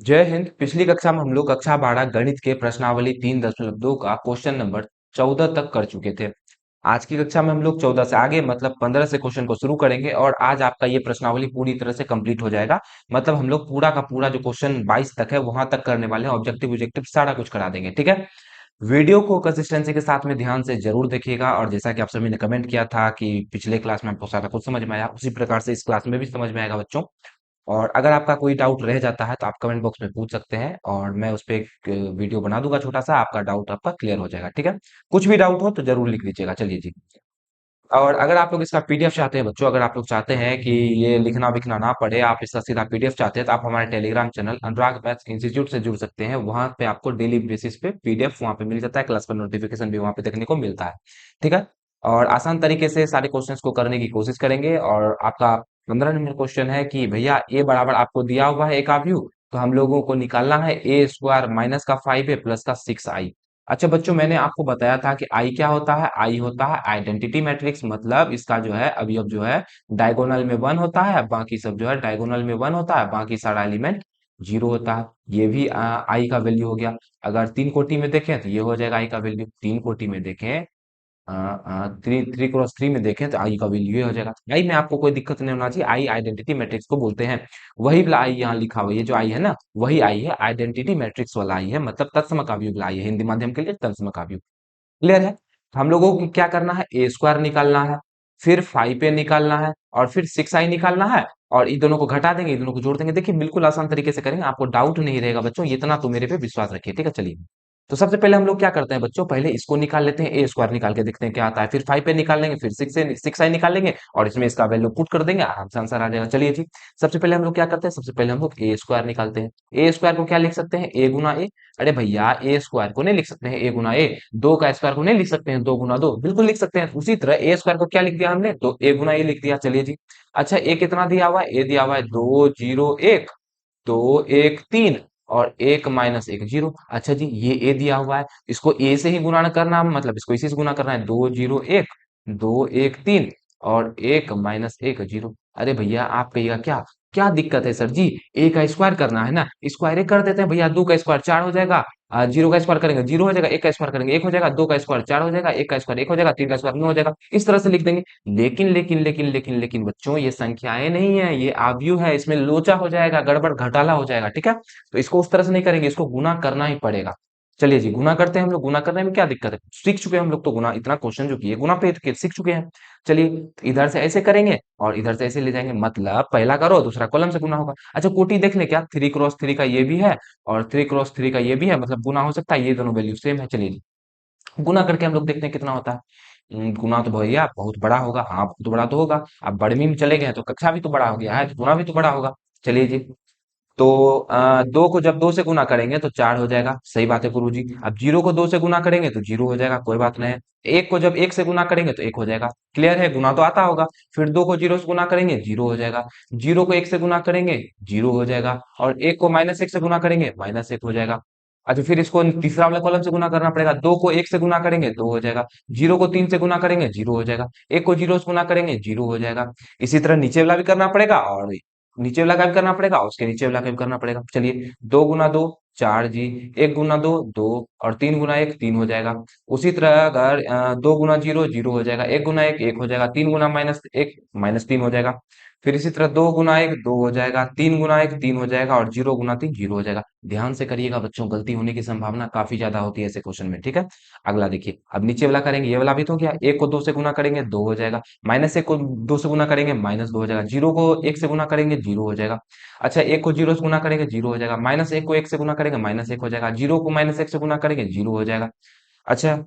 जय हिंद। पिछली कक्षा में हम लोग कक्षा 12 गणित के प्रश्नावली 3.2 का क्वेश्चन नंबर 14 तक कर चुके थे। आज की कक्षा में हम लोग 14 से आगे मतलब 15 से क्वेश्चन को शुरू करेंगे और आज आपका ये प्रश्नावली पूरी तरह से कंप्लीट हो जाएगा। मतलब हम लोग पूरा का पूरा जो क्वेश्चन 22 तक है वहां तक करने वाले हैं। ऑब्जेक्टिव ऑब्जेक्टिव सारा कुछ करा देंगे, ठीक है। वीडियो को कंसिस्टेंसी के साथ में ध्यान से जरूर देखिएगा और जैसा कि आप सभी ने कमेंट किया था कि पिछले क्लास में आपको सारा कुछ समझ में आया, उसी प्रकार से इस क्लास में भी समझ में आएगा बच्चों। और अगर आपका कोई डाउट रह जाता है तो आप कमेंट बॉक्स में पूछ सकते हैं और मैं उस पे एक वीडियो बना दूंगा छोटा सा, आपका डाउट आपका क्लियर हो जाएगा, ठीक है। कुछ भी डाउट हो तो जरूर लिख लीजिएगा। चलिए जी। और अगर आप लोग इसका पीडीएफ चाहते हैं बच्चों, अगर आप लोग चाहते हैं कि ये लिखना विखना ना पड़े, आप इसका सीधा पीडीएफ चाहते हैं तो आप हमारे टेलीग्राम चैनल अनुराग मैथ्स इंस्टीट्यूट से जुड़ सकते हैं। वहां पे आपको डेली बेसिस पे पीडीएफ वहां पे मिल जाता है, क्लास का नोटिफिकेशन भी वहां पे देखने को मिलता है, ठीक है। और आसान तरीके से सारे क्वेश्चंस को करने की कोशिश करेंगे। और आपका 15 नंबर क्वेश्चन है कि भैया ए बराबर आपको दिया हुआ है एक आव्यूह, तो हम लोगों को निकालना है ए स्क्वायर माइनस का 5 ए प्लस का 6 आई। अच्छा बच्चों, मैंने आपको बताया था कि आई क्या होता है। आई होता है आइडेंटिटी मैट्रिक्स, मतलब इसका जो है अवयव जो है डायगोनल में 1 होता है, बाकी सब जो है डायगोनल में 1 होता है, बाकी सारा एलिमेंट 0 होता है। ये भी आई का वैल्यू हो गया। अगर तीन कोटि में देखें तो ये हो जाएगा आई का वैल्यू। तीन कोटि में देखें, थ्री थ्री क्रॉस थ्री में देखें तो आई का वैल्यू ये हो जाएगा। आई में आपको कोई दिक्कत नहीं होना चाहिए। आई आइडेंटिटी मैट्रिक्स को बोलते हैं। वही वाला आई यहाँ लिखा हुआ है, ये जो आई है ना वही आई है, आइडेंटिटी मैट्रिक्स वाला आई है, मतलब तत्सम काव्य वाला आई है। हिंदी माध्यम के लिए तत्सम काव्य। क्लियर है। हम लोगों को क्या करना है, ए स्क्वायर निकालना है, फिर 5 ए निकालना है और फिर 6 आई निकालना है। और इन दोनों को घटा देंगे, इन दोनों को जोड़ देंगे। देखिए बिल्कुल आसान तरीके से करेंगे, आपको डाउट नहीं रहेगा बच्चों, इतना तो मेरे पे विश्वास रखिए, ठीक है। चलिए, तो सबसे पहले हम लोग क्या करते हैं बच्चों, पहले इसको निकाल लेते हैं, ए स्क्वायर निकाल के देखते हैं क्या आता है, फिर 5 पे निकाल लेंगे, फिर 6 आई निकाल लेंगे और इसमें इसका वैल्यू पुट कर देंगे, आराम से आंसर आ जाएगा। चलिए जी। सबसे पहले हम लोग क्या करते हैं, सबसे पहले हम लोग ए स्क्वायर निकालते हैं। ए स्क्वायर को क्या लिख सकते हैं, ए गुना ए। अरे भैया, ए स्क्वायर को नहीं लिख सकते हैं ए गुना ए, दो का स्क्वायर को नहीं लिख सकते हैं दो गुना दो, बिल्कुल लिख सकते हैं। उसी तरह ए स्क्वायर को क्या लिख दिया हमने, तो ए गुना ए लिख दिया। चलिए जी। अच्छा, ए कितना दिया हुआ है, ए दिया हुआ है 2 0 1, 2 1 3 और 1 - 1 0। अच्छा जी, ये ए दिया हुआ है, इसको ए से ही गुणा करना, मतलब इसको इसी से गुणा करना है। 2 0 1, 2 1 3 और 1 - 1 0। अरे भैया, आप कहिएगा क्या क्या दिक्कत है सर जी, ए का स्क्वायर करना है ना, स्क्वायर कर देते हैं भैया। दो का स्क्वायर 4 हो जाएगा, जीरो का स्क्वायर करेंगे 0 हो जाएगा, एक का स्क्वायर करेंगे 1 हो जाएगा, दो का स्क्वायर 4 हो जाएगा, एक का स्क्वायर 1 हो जाएगा, तीन का स्क्वायर 9 हो जाएगा। इस तरह से लिख देंगे। लेकिन बच्चों, ये संख्याएं नहीं है, ये आव्यूह है, इसमें लोचा हो जाएगा, गड़बड़ घोटाला हो जाएगा, ठीक है। तो इसको उस तरह से नहीं करेंगे, इसको गुना करना ही पड़ेगा। चलिए जी, गुना करते हैं हम लोग। गुना करने में क्या दिक्कत है, सीख चुके हैं हम लोग तो गुना, इतना क्वेश्चन जो किए गुना पे तो सीख चुके हैं। चलिए, तो इधर से ऐसे करेंगे और इधर से ऐसे ले जाएंगे, मतलब पहला करो दूसरा कॉलम से गुना होगा। अच्छा, कोटि देख ले क्या, 3 क्रॉस 3 का ये भी है और 3 क्रॉस 3 का ये भी है, मतलब गुना हो सकता है, ये दोनों वैल्यू सेम है। चलिए जी, गुना करके हम लोग देखते हैं कितना होता है। गुना तो भैया बहुत बड़ा होगा, हाँ बहुत बड़ा तो होगा। अब बड़वीं में चले गए हैं तो कक्षा भी तो बड़ा हो गया है, तो गुना भी तो बड़ा होगा। चलिए जी। तो दो को जब दो से गुना करेंगे तो 4 हो जाएगा, सही बात है गुरु जी। अब जीरो को दो से गुना करेंगे तो 0 हो जाएगा, कोई बात नहीं है। एक को जब एक से गुना करेंगे तो 1 हो जाएगा, क्लियर है, गुना तो आता होगा। फिर दो को जीरो से गुना करेंगे 0 हो जाएगा, जीरो को एक से गुना करेंगे 0 हो जाएगा और एक को -1 से गुना करेंगे -1 हो जाएगा। अच्छा, फिर इसको तीसरा वाला कॉलम से गुना करना पड़ेगा। दो को एक से गुना करेंगे 2 हो जाएगा, जीरो को 3 से गुना करेंगे 0 हो जाएगा, एक को जीरो से गुना करेंगे 0 हो जाएगा। इसी तरह नीचे वाला भी करना पड़ेगा और नीचे वाला का भी करना पड़ेगा और उसके नीचे वाला का भी करना पड़ेगा। चलिए, 2 गुना 2 4 जी, 1 गुना 2 2 और 3 गुना 1 3 हो जाएगा। उसी तरह अगर 2 गुना 0 0 हो जाएगा, 1 गुना 1 1 हो जाएगा, 3 गुना -1 -3 हो जाएगा। फिर इसी तरह 2 गुना 1 2 हो जाएगा, 3 गुना 1 3 हो जाएगा और 0 गुना 3 0 हो जाएगा। ध्यान से करिएगा बच्चों, गलती होने की संभावना काफी ज्यादा होती है ऐसे क्वेश्चन में, ठीक है। अगला देखिए, अब नीचे वाला करेंगे, ये वाला भी तो क्या, एक को दो से गुना करेंगे 2 हो जाएगा, -1 को दो से गुना करेंगे -2 हो जाएगा, जीरो को एक से गुना करेंगे 0 हो जाएगा। अच्छा, एक को जीरो से गुना करेंगे 0 हो जाएगा, -1 को एक से गुना करेंगे -1 हो जाएगा, जीरो को -1 से गुना करेंगे 0 हो जाएगा। अच्छा,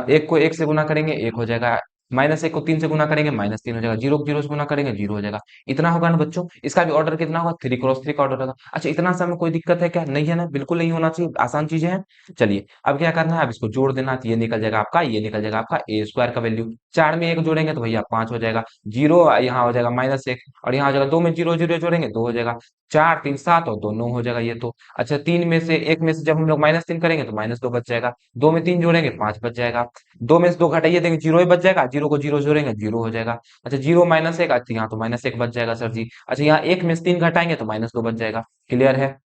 एक को एक से गुना करेंगे 1 हो जाएगा, -1 को 3 से गुना करेंगे -3 हो जाएगा, जीरो को जीरो से गुना करेंगे 0 हो जाएगा। इतना होगा ना बच्चों, इसका भी ऑर्डर कितना होगा, 3 क्रॉस 3 का ऑर्डर होगा। अच्छा, इतना सा में कोई दिक्कत है क्या, नहीं है ना, बिल्कुल नहीं होना चाहिए, आसान चीजें हैं। चलिए, अब क्या करना है, अब इसको जोड़ देना, तो ये निकल जाएगा आपका, ये निकल जाएगा आपका ए स्क्वायर का वैल्यू। 4 में 1 जोड़ेंगे तो भैया 5 हो जाएगा, जीरो यहाँ हो जाएगा -1 और यहाँ हो जाएगा, 2 में 0 0 जोड़ेंगे 2 हो जाएगा, 4 3 7 और 2 9 हो जाएगा ये तो। अच्छा, तीन में से एक में से जब हम लोग -3 करेंगे तो -2 बच जाएगा, 2 में 3 जोड़ेंगे 5 बच जाएगा, 2 में से 2 घटाइए देंगे 0 ही बच जाएगा, जीरो को जीरो जोड़ेंगे 0 हो जाएगा। अच्छा, जीरो -1, अच्छा यहाँ तो -1 बच जाएगा सर जी। अच्छा, यहाँ 1 में से 3 घटाएंगे तो -2 बच जाएगा, क्लियर है।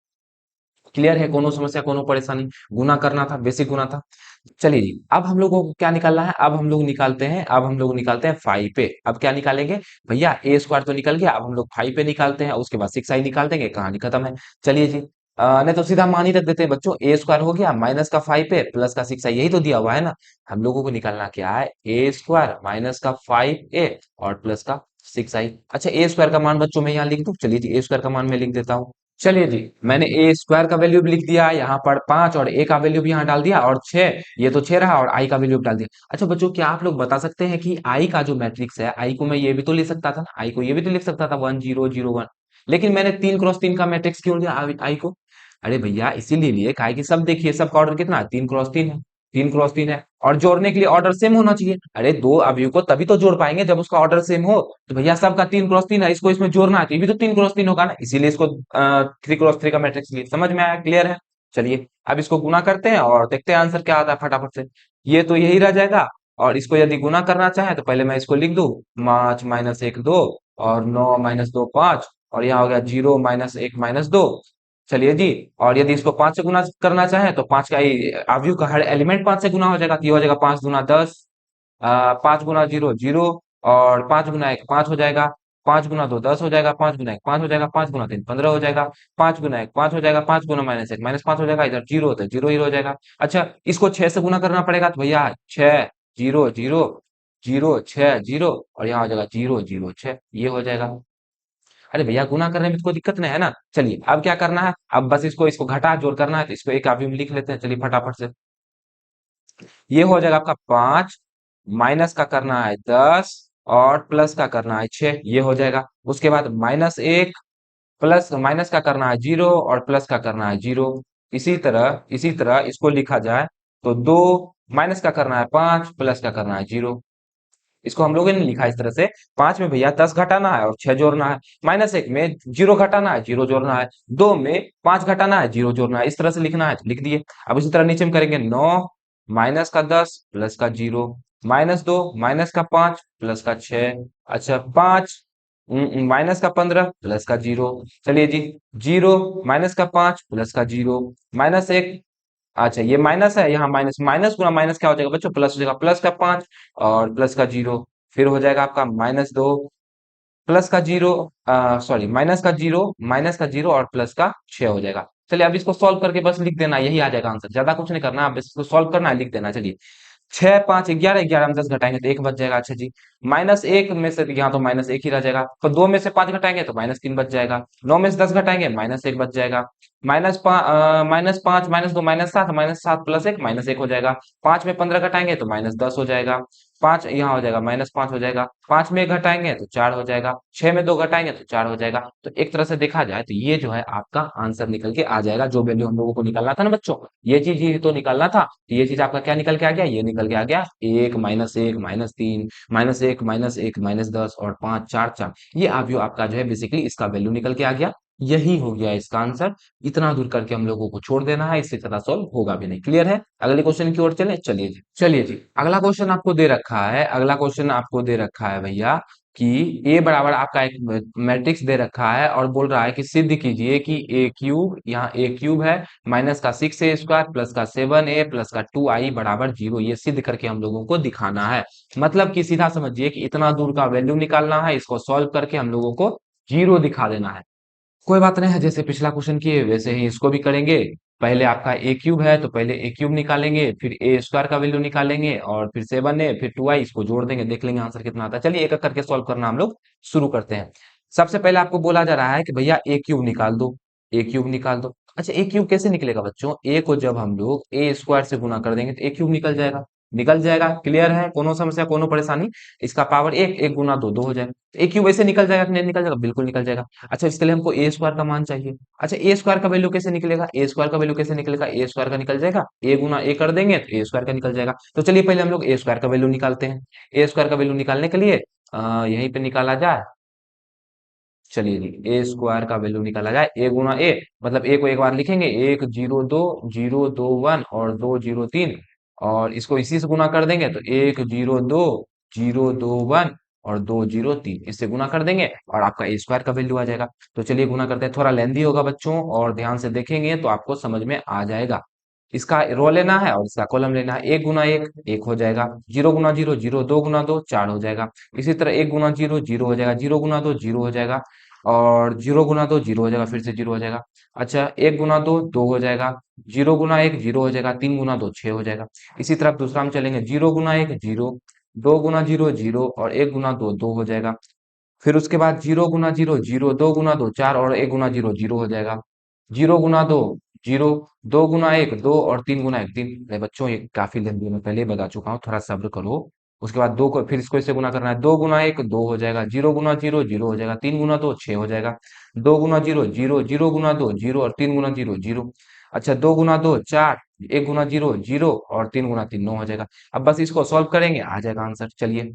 क्लियर है? कोनो समस्या, कोनो परेशानी? गुना करना था, बेसिक गुना था। चलिए जी, अब हम लोगों को क्या निकालना है? अब हम लोग निकालते हैं 5 पे। अब क्या निकालेंगे भैया? ए स्क्वायर तो निकल गया, अब हम लोग 5 पे निकालते हैं, उसके बाद 6 आई निकाल देंगे, कहानी खत्म है। चलिए जी, नहीं तो सीधा मान ही रख देते हैं बच्चों, ए स्क्वायर हो गया माइनस का 5 पे प्लस का 6 आई, यही तो दिया हुआ है ना। हम लोगों को निकालना क्या है? ए स्क्वायर माइनस का 5 ए और प्लस का 6 आई। अच्छा, ए स्क्वायर का मान बच्चों मैं यहाँ लिख दूं? चलिए जी, ए स्क्वायर का मान मैं लिख देता हूँ। चलिए जी, मैंने ए स्क्वायर का वैल्यू भी लिख दिया यहाँ पर 5, और ए का वैल्यू भी यहाँ डाल दिया, और 6, ये तो 6 रहा, और आई का वैल्यू भी डाल दिया। अच्छा बच्चों, क्या आप लोग बता सकते हैं कि आई का जो मैट्रिक्स है, आई को मैं ये भी तो लिख सकता था ना, आई को ये भी तो लिख सकता था 1 0 0 1, लेकिन मैंने 3 क्रॉस 3 का मैट्रिक्स क्यों लिया आई को? अरे भैया इसीलिए लिए काहे कि सब देखिए, सबका ऑर्डर कितना है? 3 क्रॉस 3 है, 3 क्रॉस 3 है, और जोड़ने के लिए ऑर्डर सेम होना चाहिए। अरे दो अवयव को तभी तो जोड़ पाएंगे जब उसका ऑर्डर सेम हो। तो भैया सबका 3 क्रॉस 3 है, इसको इसमें जोड़ना है तो ये भी तो 3 क्रॉस 3 होगा ना, इसीलिए इसको 3 क्रॉस 3 का मैट्रिक्स लिए। समझ में आया? क्लियर है? चलिए, अब इसको गुना करते हैं और देखते हैं आंसर क्या आता है फटाफट से। ये तो यही रह जाएगा, और इसको यदि गुना करना चाहे तो पहले मैं इसको लिख दूं, 5 - 1 2, और 9 - 2 5, और यहाँ हो गया 0 - 1 - 2। चलिए जी, और यदि इसको 5 से गुना करना चाहे तो 5 का ही अवयव का हर एलिमेंट 5 से गुना हो जाएगा, तो ये हो जाएगा 5 × 10, 5 × 0 0, और 5 × 1 5 हो जाएगा, 5 × 2 10 हो जाएगा, 5 × 1 5 हो जाएगा, 5 × 3 15 हो जाएगा, 5 × 1 5 हो जाएगा, 5 × -1 -5 हो जाएगा, इधर जीरो होता है, जीरो ही हो जाएगा। अच्छा, इसको 6 से गुना करना पड़ेगा, तो भैया 6 0 0 0 6 0, और यहाँ हो जाएगा 0 0 6, ये हो जाएगा। अरे भैया गुना करने में तो कोई दिक्कत नहीं है ना। चलिए अब क्या करना है? अब बस इसको इसको घटा जोड़ करना है, तो इसको एक काफी में लिख लेते हैं, चलिए फटाफट से। ये हो जाएगा आपका 5, माइनस का करना है 10, और प्लस का करना है 6, ये हो जाएगा। उसके बाद -1, प्लस माइनस का करना है 0, और प्लस का करना है 0। इसी तरह इसको लिखा जाए तो 2, माइनस का करना है 5, प्लस का करना है 0। इसको हम लोगों ने लिखा इस तरह से, 5 में भैया 10 घटाना है और 6 जोड़ना है, -1 में 0 घटाना है, 0 जोड़ना है, 2 में 5 घटाना है, 0 जोड़ना है, इस तरह से लिखना है, तो लिख दिए। अब इसी तरह नीचे में करेंगे 9, माइनस का 10, प्लस का 0, -2, माइनस का 5, प्लस का 6, अच्छा 5, माइनस का 15, प्लस का 0। चलिए जी, 0, माइनस का 5, प्लस का 0, -1, अच्छा ये माइनस है, यहाँ माइनस, माइनस गुना माइनस क्या हो जाएगा बच्चों? प्लस हो जाएगा, प्लस का 5 और प्लस का 0, फिर हो जाएगा आपका -2, प्लस का 0, सॉरी माइनस का 0 और प्लस का 6 हो जाएगा। चलिए अब इसको सॉल्व करके बस लिख देना, यही आ जाएगा आंसर, ज्यादा कुछ नहीं करना, अब इसको सॉल्व करना है, लिख देना। चलिए, 6 5 11, 11 में 10 घटाएंगे तो 1 बच जाएगा। अच्छा जी, -1 में से यहाँ तो -1 ही रह जाएगा, तो 2 में से 5 घटाएंगे तो -3 बच जाएगा, 9 में से 10 घटाएंगे -1 बच जाएगा, -5 -2 -7, -7 प्लस 1 -1 हो जाएगा, 5 में 15 घटाएंगे तो -10 हो जाएगा, 5 यहाँ हो जाएगा, -5 हो जाएगा, 5 में 1 घटाएंगे तो 4 हो जाएगा, 6 में 2 घटाएंगे तो 4 हो जाएगा। तो एक तरह से देखा जाए तो ये जो है आपका आंसर निकल के आ जाएगा, जो वैल्यू हम लोगों को निकालना था ना बच्चों, ये चीज ही तो निकालना था। तो ये चीज आपका क्या निकल के आ गया? ये निकल के आ गया 1 -1 -3 -1 -1 -10 और 5 4 4, ये अवयव आपका जो है बेसिकली इसका वैल्यू निकल के आ गया। यही हो गया इसका आंसर। इतना दूर करके हम लोगों को छोड़ देना है, इससे ज्यादा सॉल्व होगा भी नहीं। क्लियर है? अगले क्वेश्चन की ओर चलें। चलिए जी, चलिए जी, अगला क्वेश्चन आपको दे रखा है, अगला क्वेश्चन आपको दे रखा है भैया कि ए बराबर आपका एक मैट्रिक्स दे रखा है, और बोल रहा है कि सिद्ध कीजिए कि ए क्यूब, यहाँ ए क्यूब है, माइनस का 6 ए स्क्वायर प्लस का 7 ए प्लस का 2 आई बराबर 0, ये सिद्ध करके हम लोगों को दिखाना है। मतलब कि सीधा समझिए कि इतना दूर का वैल्यू निकालना है, इसको सॉल्व करके हम लोगों को 0 दिखा देना है। कोई बात नहीं है, जैसे पिछला क्वेश्चन किए वैसे ही इसको भी करेंगे। पहले आपका ए क्यूब है तो पहले ए क्यूब निकालेंगे, फिर ए स्क्वायर का वैल्यू निकालेंगे, और फिर 7 ए, फिर 2 आई, इसको जोड़ देंगे, देख लेंगे आंसर कितना आता है। चलिए एक एक करके सॉल्व करना हम लोग शुरू करते हैं। सबसे पहले आपको बोला जा रहा है कि भैया ए क्यूब निकाल दो, ए क्यूब निकाल दो। अच्छा, ए क्यूब कैसे निकलेगा बच्चों? ए को जब हम लोग ए स्क्वायर से गुना कर देंगे तो ए क्यूब निकल जाएगा, निकल जाएगा। क्लियर है? कोनो समस्या, कोनो परेशानी? इसका पावर एक, एक गुना दो, दो हो जाएगा। ए क्यूब ऐसे निकल जाएगा कि नहीं निकल जाएगा? बिल्कुल निकल जाएगा। अच्छा, इसके लिए हमको ए स्क्वायर का मान चाहिए। अच्छा, ए स्क्वायर का वैल्यू कैसे निकलेगा? ए स्क्वायर का वैल्यू कैसे निकलेगा? ए स्क्वायर का निकल जाएगा, ए गुना ए कर देंगे तो ए स्क्वायर का निकल जाएगा। तो चलिए पहले हम लोग ए स्क्वायर का वैल्यू निकालते हैं। ए स्क्वायर का वैल्यू निकालने के लिए यहीं पे निकाला जाए। चलिए जी, ए स्क्वायर का वैल्यू निकाला जाए, ए गुना ए, मतलब ए को एक बार लिखेंगे, 1 0 2 0 2 1 और 2 0 3, और इसको इसी से गुना कर देंगे तो 1 0 2 0 2 1, और 2 0 3 इससे गुना कर देंगे और आपका ए स्क्वायर का वैल्यू आ जाएगा। तो चलिए गुना करते हैं, थोड़ा लेंदी होगा बच्चों और ध्यान से देखेंगे तो आपको समझ में आ जाएगा। इसका रो लेना है और इसका कॉलम लेना है। एक गुना एक एक हो जाएगा, जीरो गुना जीरो जीरो, दो गुना दो चार हो जाएगा। इसी तरह एक गुना जीरो जीरो हो जाएगा, जीरो गुना दो जीरो हो जाएगा, और जीरो गुना दो जीरो हो जाएगा, फिर से जीरो हो जाएगा। अच्छा, एक गुना दो दो हो जाएगा, जीरो गुना एक जीरो हो जाएगा, तीन गुना दो छह हो जाएगा। इसी तरह दूसरा हम चलेंगे, जीरो गुना एक जीरो, दो गुना जीरो जीरो, और एक गुना दो दो हो जाएगा। फिर उसके बाद जीरो गुना जीरो जीरो, दो गुना दो चार, और एक गुना जीरो जीरो हो जाएगा। जीरो गुना दो जीरो, दो गुना एक दो, और तीन गुना एक तीन। अरे बच्चों ये काफी लेंदी है, मैं पहले ही बता चुका हूँ, थोड़ा सब्र करो। उसके बाद दो को फिर इसको इससे गुना करना है, दो गुना एक दो हो जाएगा, जीरो गुना जीरो जीरो हो जाएगा, तीन गुना दो छह हो जाएगा, दो गुना जीरो जीरो, जीरो गुना दो जीरो, और तीन गुना जीरो जीरो। अच्छा, दो गुना दो चार, एक गुना जीरो जीरो, और तीन गुना तीन नौ हो जाएगा। अब बस इसको सॉल्व करेंगे, आ जाएगा आंसर। चलिए,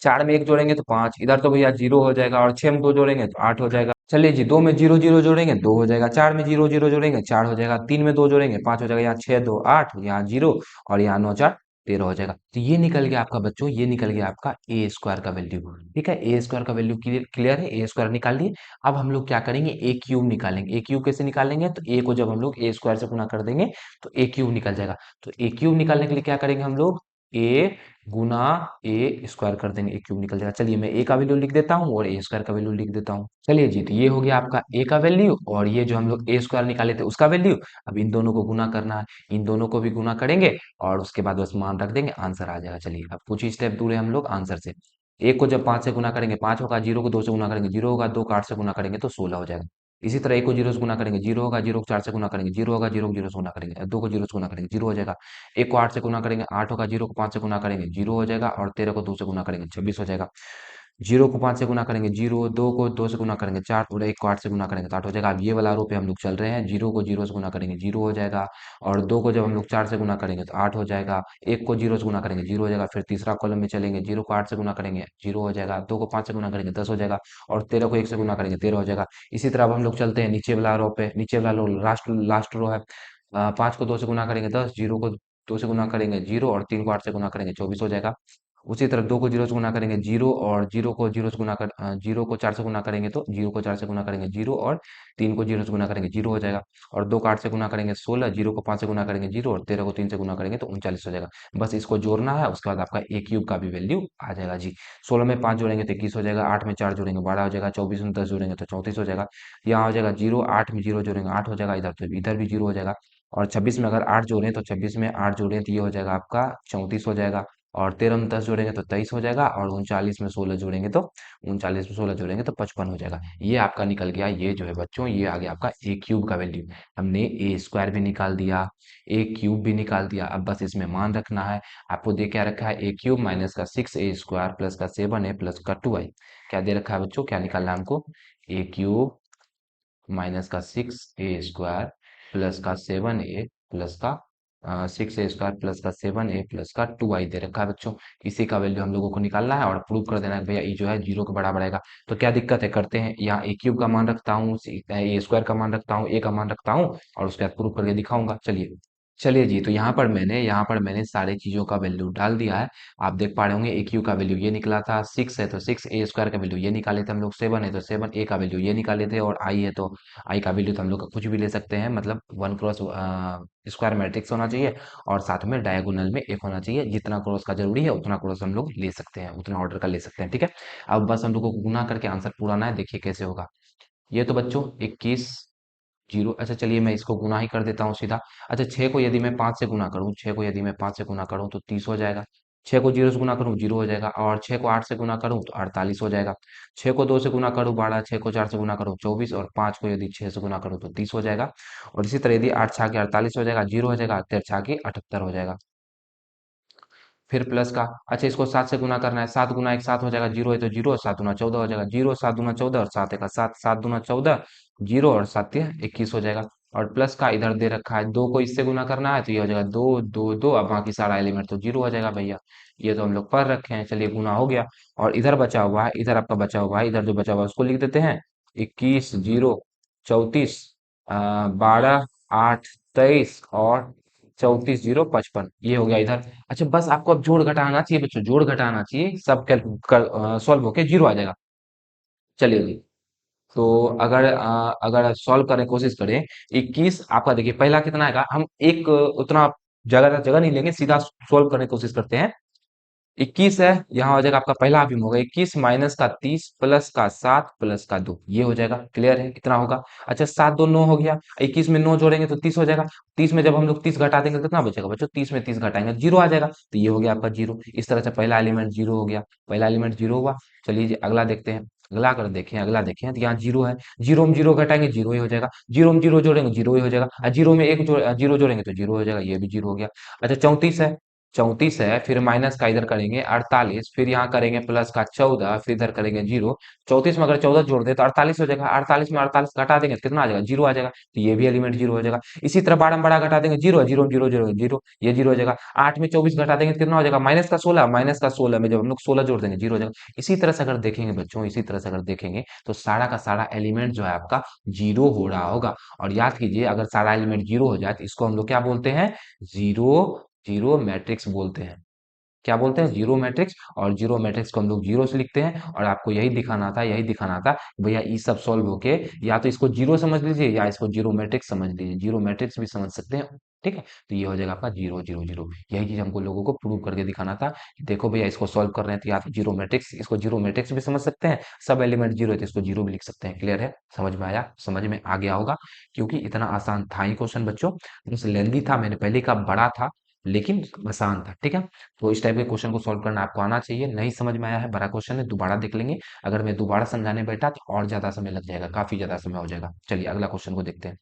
चार में एक जोड़ेंगे तो पांच, इधर तो भैया जीरो हो जाएगा, और छह में दो जोड़ेंगे तो आठ हो जाएगा। चलिए जी, दो में जीरो जीरो जोड़ेंगे दो हो जाएगा, चार में जीरो जीरो जोड़ेंगे चार हो जाएगा, तीन में दो जोड़ेंगे पांच हो जाएगा, यहाँ छह दो आठ, यहाँ जीरो, और यहाँ नौ चार 13 हो जाएगा। तो ये निकल गया आपका बच्चों, ये निकल गया आपका ए स्क्वायर का वैल्यू। ठीक है, ए स्क्वायर का वैल्यू क्लियर क्लियर है, ए स्क्वायर निकाल लिए। अब हम लोग क्या करेंगे, ए क्यूब निकालेंगे। ए क्यूब कैसे निकालेंगे, तो ए को जब हम लोग ए स्क्वायर से गुना कर देंगे तो ए क्यूब निकल जाएगा। तो ए क्यूब निकालने के लिए क्या करेंगे हम लोग, ए गुना ए स्क्वायर कर देंगे, ए क्यूब निकल जाएगा। चलिए मैं ए का वैल्यू लिख देता हूँ और ए स्क्वायर का वैल्यू लिख देता हूँ। चलिए जी, तो ये हो गया आपका ए का वैल्यू, और ये जो हम लोग ए स्क्वायर निकाले थे उसका वैल्यू। अब इन दोनों को गुना करना है, इन दोनों को भी गुना करेंगे, और उसके बाद बस मान रख देंगे, आंसर आ जाएगा। चलिए अब कुछ ही स्टेप दूर है हम लोग आंसर से। एक को जब पांच से गुना करेंगे पांच होगा, जीरो को दो से गुना करेंगे जीरो होगा, दो को आठ से गुना करेंगे तो 16 हो जाएगा। इसी तरह एक को जीरो से गुना करेंगे जीरो होगा, जीरो को चार से गुना करेंगे जीरो होगा, जीरो को जीरो से गुना करेंगे, दो को जीरो से गुना करेंगे जीरो हो जाएगा। एक को आठ से गुना करेंगे आठ होगा, जीरो को पांच से गुना करेंगे जीरो हो जाएगा, और तेरह को दो से गुना करेंगे 26 हो जाएगा। जीरो को पांच से गुना करेंगे जीरो, दो को दो से गुना करेंगे चार, और एक को आठ से गुना करेंगे तो आठ हो जाएगा। अब ये वाला रो पे हम लोग चल रहे हैं, जीरो को जीरो से गुना करेंगे जीरो हो जाएगा, और दो को जब हम लोग चार से गुना करेंगे तो आठ हो जाएगा, एक को जीरो से गुना करेंगे जीरो हो जाएगा। फिर तीसरा कॉलम में चलेंगे, जीरो को आठ से गुना करेंगे जीरो हो जाएगा, दो को पांच से गुना करेंगे 10 हो जाएगा, और तेरह को एक से गुना करेंगे 13 हो जाएगा। इसी तरह अब हम लोग चलते हैं नीचे वाला रो पे, नीचे वाला रो लास्ट लास्ट रो है। पांच को दो से गुना करेंगे 10, जीरो को दो से गुना करेंगे जीरो, और तीन को आठ से गुना करेंगे 24 हो जाएगा। उसी तरह दो को जीरो से गुना करेंगे जीरो, और जीरो को जीरो से गुना कर जीरो को चार से गुना करेंगे तो जीरो को चार से गुना करेंगे जीरो, और तीन को जीरो से गुना करेंगे जीरो हो जाएगा। और दो को आठ से गुना करेंगे 16, जीरो को पांच से गुना करेंगे जीरो, और तेरह को तीन से गुना करेंगे तो 39 हो जाएगा। बस इसको जोड़ना है, उसके बाद आपका ए क्यूब का भी वैल्यू आ जाएगा जी। 16 में पांच जोड़ेंगे तो 21 हो जाएगा, आठ में चार जोड़ेंगे 12 हो जाएगा, 24 में 10 जोड़ेंगे तो 34 हो जाएगा। यहाँ हो जाएगा जीरो, आठ में जीरो जोड़ेंगे आठ हो जाएगा, इधर तो इधर भी जीरो हो जाएगा। और 26 में अगर आठ जोड़ें तो 26 में आठ जोड़ें तो ये हो जाएगा आपका 34 हो जाएगा। और तेरह में 10 जोड़ेंगे तो 23 हो जाएगा, और उनचालीस में 16 जोड़ेंगे तो 55 हो जाएगा। ये आपका निकल गया, ये जो है बच्चों ये आ गया आपका ए क्यूब का वैल्यू। हमने ए स्क्वायर भी निकाल दिया, ए क्यूब भी निकाल दिया। अब बस इसमें मान रखना है। आपको दे क्या रखा है, ए क्यूब माइनस का 6a² प्लस का 7a प्लस का 2i। क्या दे रखा है बच्चों, क्या निकालना है हमको, ए क्यूब माइनस का 6a² प्लस का 7a प्लस का 6a² प्लस का 7a प्लस का 2i दे रखा है बच्चों। इसी का वैल्यू हम लोगों को निकालना है और प्रूव कर देना है भैया ये जो है जीरो के बराबर आएगा। तो क्या दिक्कत है, करते हैं। यहाँ ए क्यूब का मान रखता हूँ, ए स्क्वायर का मान रखता हूँ, ए का मान रखता हूँ, और उसके बाद प्रूव करके दिखाऊंगा। चलिए, चलिए जी, तो यहाँ पर मैंने सारे चीजों का वैल्यू डाल दिया है। आप देख पा रहे होंगे ए क्यू का वैल्यू ये निकला था, सिक्स है तो सिक्स, ए स्क्वायर का वैल्यू ये निकाले थे हम लोग, सेवन है तो सेवन, ए का वैल्यू ये निकाले थे, और आई है तो आई का वैल्यू तो हम लोग कुछ भी ले सकते हैं, मतलब वन क्रॉस स्क्वायर मैट्रिक्स होना चाहिए, और साथ में डायगोनल में एक होना चाहिए। जितना क्रॉस का जरूरी है उतना क्रॉस हम लोग ले सकते हैं, उतना ऑर्डर का ले सकते हैं। ठीक है, अब बस हम लोग को गुना करके आंसर पुराना है, देखिए कैसे होगा। ये तो बच्चों 21 जीरो, अच्छा चलिए मैं इसको गुना ही कर देता हूँ सीधा। अच्छा, छः को यदि मैं पाँच से गुना करूँ, छः को यदि मैं पाँच से गुना करूँ तो 30 हो जाएगा। छः को जीरो से गुना करूँ जीरो हो जाएगा, और छः को आठ से गुना करूँ तो 48 हो जाएगा। छः को दो से गुना करूँ 12, छः को चार से गुना करूँ 24, और पाँच को यदि छः से गुना करूँ तो 30 हो जाएगा। और इसी तरह यदि आठ छः के 48 हो जाएगा, जीरो हो जाएगा, तेरह छः के 78 हो जाएगा। फिर प्लस का, अच्छा इसको सात से गुना करना है, सात गुना एक सात हो जाएगा, जीरो है तो जीरो, सात गुना 14 हो जाएगा, जीरो सात गुना 14, और सात एक का सात, सात गुना 14 जीरो, और सात या 21 हो जाएगा। और प्लस का इधर दे रखा है, दो को इससे गुना करना है तो ये हो जाएगा दो दो दो, अब बाकी सारा एलिमेंट तो जीरो हो जाएगा भैया। ये तो हम लोग पढ़ रखे हैं, चलिए गुना हो गया। और इधर बचा हुआ है, इधर आपका बचा हुआ है, इधर जो बचा हुआ है उसको लिख देते हैं, 21 जीरो 34, 12 8 23, और 34 जीरो 55, ये हो गया इधर। अच्छा बस आपको अब जोड़ घटा आना चाहिए बच्चों, जोड़ घटा आना चाहिए, सब सॉल्व होके जीरो आ जाएगा। चलिए जी। तो अगर सॉल्व करने की कोशिश करें, 21 आपका देखिए पहला कितना आएगा, हम एक उतना जगह जगह नहीं लेंगे, सीधा सॉल्व करने की कोशिश करते हैं। 21 है, यहाँ हो जाएगा आपका पहला अभिम होगा 21 माइनस का 30 प्लस का 7 प्लस का 2, ये हो जाएगा। क्लियर है कितना होगा? अच्छा 7 2 9 हो गया, 21 में 9 जोड़ेंगे तो 30 हो जाएगा। 30 में जब हम लोग 30 घटा देंगे तो कितना बचेगा बच्चों? 30 में 30 घटाएंगे जीरो आ जाएगा, तो ये हो गया आपका जीरो। इस तरह से पहला एलिमेंट जीरो हो गया, पहला एलिमेंट जीरो हुआ। चलिए जी अगला देखते हैं। अगला देखें तो यहाँ जीरो है, जीरो में जीरो घटाएंगे जीरो ही हो जाएगा, जीरो में जीरो जोड़ेंगे जीरो ही हो जाएगा, और जीरो में जीरो जोड़ेंगे तो जीरो हो जाएगा, ये भी जीरो हो गया। अच्छा 34 है, 34 है, फिर माइनस का इधर करेंगे 48, फिर यहाँ करेंगे प्लस का 14, फिर इधर करेंगे जीरो। 34 में अगर 14 जोड़ दे तो 48 हो जाएगा, 48 में 48 घटा देंगे तो कितना आ जाएगा? जीरो आ जाएगा, तो ये भी एलिमेंट जीरो हो जाएगा। इसी तरह बड़ा में बड़ा घटा देंगे zero, zero zero zero zero, ये जीरो हो जाएगा। 8 में 24 घटा देंगे तो कितना हो जाएगा? माइनस का 16, माइनस का 16 में जब हम लोग 16 जोड़ देंगे जीरो हो जाएगा। इसी तरह से अगर देखेंगे बच्चों, इसी तरह से अगर देखेंगे तो सारा का सारा एलिमेंट जो है आपका जीरो हो रहा होगा। और याद कीजिए अगर सारा एलिमेंट जीरो हो जाए तो इसको हम लोग क्या बोलते हैं? जीरो जीरो मैट्रिक्स बोलते हैं। क्या बोलते हैं? Zero matrix. और जीरो मैट्रिक्स को हम लोग जीरो से लिखते हैं, और आपको यही दिखाना था, यही दिखाना था भैया ये सब सॉल्व होके या तो इसको जीरो समझ लीजिए या इसको जीरो मैट्रिक्स समझ लीजिए, जीरो मैट्रिक्स भी समझ सकते हैं। ठीक है, तो ये हो जाएगा आपका जीरो जीरो जीरो। यही चीज हमको लोगों को प्रूव करके दिखाना था कि देखो भैया इसको सॉल्व कर रहे हैं तो या तो जीरो मैट्रिक्स, इसको जीरो मैट्रिक्स भी समझ सकते हैं, सब एलिमेंट जीरो है तो इसको जीरो भी लिख सकते हैं। क्लियर है? समझ में आया? समझ में आ गया होगा, क्योंकि इतना आसान था ही क्वेश्चन बच्चों। बस लेंदी था, मैंने पहले कहा बड़ा था लेकिन आसान था। ठीक है, तो इस टाइप के क्वेश्चन को सॉल्व करना आपको आना चाहिए। नहीं समझ में आया है, बड़ा क्वेश्चन है, दोबारा देख लेंगे। अगर मैं दोबारा समझाने बैठा तो और ज्यादा समय लग जाएगा, काफी ज्यादा समय हो जाएगा। चलिए अगला क्वेश्चन को देखते हैं।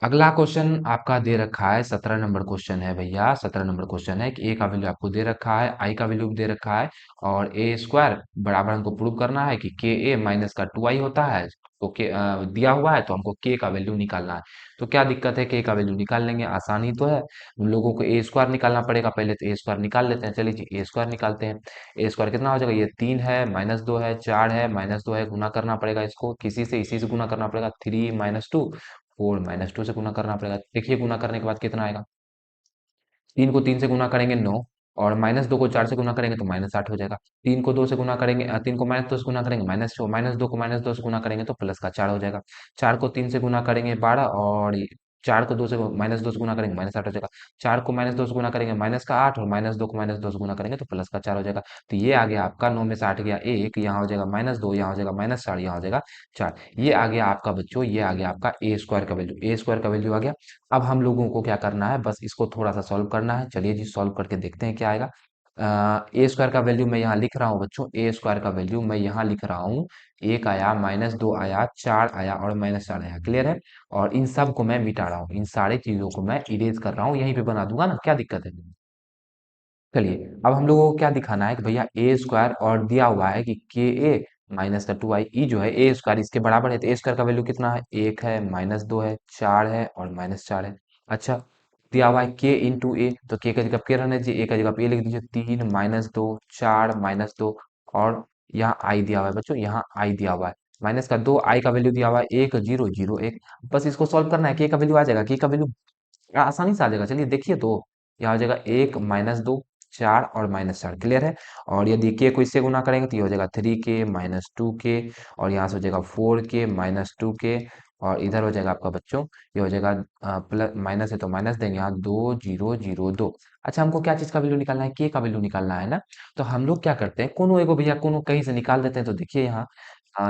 अगला क्वेश्चन आपका दे रखा है, 17 नंबर क्वेश्चन है भैया। 17 नंबर क्वेश्चन है कि ए का वैल्यू आपको दे रखा है, आई का वैल्यू दे रखा है, और ए स्क्वायर बराबर हमको प्रूव करना है कि के ए माइनस का टू आई होता है। तो दिया हुआ है तो हमको के का वैल्यू निकालना है। तो क्या दिक्कत है, के का वैल्यू निकाल लेंगे, आसानी तो है। उन लोगों को ए स्क्वायर निकालना पड़ेगा पहले, तो ए स्क्वायर निकाल लेते हैं। चलिए जी ए स्क्वायर निकालते हैं। ए स्क्वायर कितना हो जाएगा? ये 3 है, माइनस 2 है, 4 है, माइनस 2 है, गुना करना पड़ेगा इसको किसी से, इसी से गुना करना पड़ेगा। 3 माइनस 2, 4 माइनस 2 से गुना करना पड़ेगा। देखिए गुना करने के बाद कितना आएगा? 3 को 3 से गुना करेंगे 9, और माइनस 2 को 4 से गुना करेंगे तो माइनस 8 हो जाएगा। 3 को 2 से गुना करेंगे, 3 को माइनस 2 से गुना करेंगे माइनस 4, माइनस 2 को माइनस 2 से गुना करेंगे तो प्लस का 4 हो जाएगा। 4 को 3 से गुना करेंगे 12, और 4 को 2 से माइनस 2 से गुना करेंगे माइनस 8 हो जाएगा। 4 को माइनस 2 से गुना करेंगे माइनस का 8, और माइनस 2 को माइनस 2 से गुना करेंगे तो प्लस का 4 हो जाएगा। तो ये आ गया आपका 9 में से 8 गया 1, यहाँ हो जाएगा माइनस 2, यहाँ हो जाएगा माइनस 4, यहाँ हो जाएगा 4। ये आ गया आपका बच्चों, ये आ गया आपका ए स्क्वायर का वैल्यू, ए स्क्वायर का वैल्यू आ गया। अब हम लोगों को क्या करना है, बस इसको थोड़ा सा सॉल्व करना है। चलिए जी सॉल्व करके देखते हैं क्या आएगा। ए स्क्वायर का वैल्यू मैं यहाँ लिख रहा हूँ बच्चों, ए स्क्वायर का वैल्यू मैं यहाँ लिख रहा हूँ। एक आया, माइनस 2 आया, 4 आया, और माइनस 4 आया। क्लियर है? और इन सब को मैं मिटा रहा हूँ, इन सारी चीजों को मैं इरेज कर रहा हूँ, यहीं पे बना दूंगा ना, क्या दिक्कत है? चलिए अब हम लोगों को क्या दिखाना है कि भैया ए स्क्वायर, और दिया हुआ है कि के ए माइनस का टू आई, ई जो है ए स्क्वायर इसके बराबर है, तो ए स्क्वायर का वैल्यू कितना है? एक है, माइनस 2 है, 4 है, और माइनस 4 है। अच्छा दिया हुआ है के इंटू ए, तो के का जगह पे रहना चाहिए, ए का जगह पे लिख दीजिए। 3 माइनस 2, 4 माइनस 2, और यहाँ आई दिया हुआ है बच्चों, यहाँ आई दिया हुआ है। माइनस का 2, आई का वैल्यू दिया हुआ है 1 0 0 1। बस इसको सॉल्व करना है, के का वैल्यू आ जाएगा, के का वैल्यू आसानी से आ जाएगा। चलिए देखिए, तो यहाँ हो जाएगा 1 माइनस 2, 4 और माइनस 4। क्लियर है? और यदि के को इससे गुना करेंगे तो ये हो जाएगा 3 के माइनस 2 के, और यहाँ से हो जाएगा 4 के माइनस 2 के, और इधर हो जाएगा आपका बच्चों, ये हो जाएगा प्लस, माइनस है तो माइनस देंगे यहाँ 2 0 0 2। अच्छा हमको क्या चीज का वैल्यू निकालना है? के का वैल्यू निकालना है ना। तो हम लोग क्या करते हैं, कोनो एगो भैया कोनो कहीं से निकाल देते हैं। तो देखिए यहाँ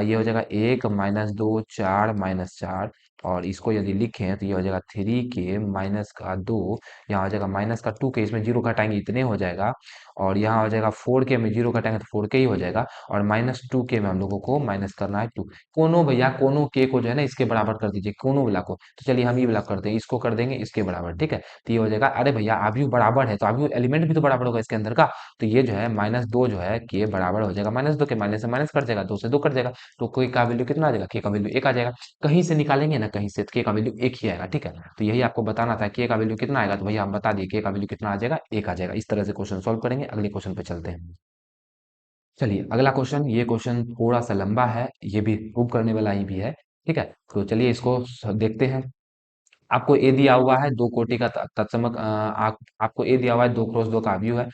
ये हो जाएगा 1 माइनस 2, 4 माइनस 4, और इसको यदि लिखें तो ये हो जाएगा 3 के माइनस का 2, यहाँ हो जाएगा माइनस का 2 के, इसमें जीरो घटाएंगे इतने हो जाएगा, और यहाँ हो जाएगा 4 के में जीरो घटाएंगे तो 4 के ही हो जाएगा, और माइनस 2 के में हम लोगों को माइनस करना है 2। कोनो भैया कोनो के को जो है ना इसके बराबर कर दीजिए, कोनो वाला को। तो चलिए हम ये वाला करते हैं, इसको कर देंगे इसके बराबर। ठीक है, तो ये हो जाएगा, अरे भैया अभी बराबर है तो अभी एलिमेंट भी तो बराबर होगा इसके अंदर का। तो ये जो है माइनस 2 जो है के बराबर हो जाएगा माइनस 2 के, माइनस से माइनस कट जाएगा, 2 से 2 कट जाएगा, तो कोई का वैल्यू कितना आ जाएगा? के का वैल्यू 1 आ जाएगा। कहीं से निकालेंगे ना कहीं से, तो के का वैल्यू 1 ही आएगा। ठीक है, तो यही आपको बताना था के का वैल्यू कितना आएगा, तो भैया हम बता दिए के का वैल्यू कितना आ जाएगा, 1 आ जाएगा। इस तरह से क्वेश्चन सॉल्व करेंगे। अगले क्वेश्चन पे चलते हैं। चलिए अगला क्वेश्चन, ये क्वेश्चन थोड़ा सा लंबा है, ये भी प्रूव करने वाला ही भी है। ठीक है, तो चलिए इसको देखते हैं। आपको ए दिया हुआ है दो कोटि का तत्समक आपको ए दिया हुआ है 2 क्रॉस 2 का अवयव है।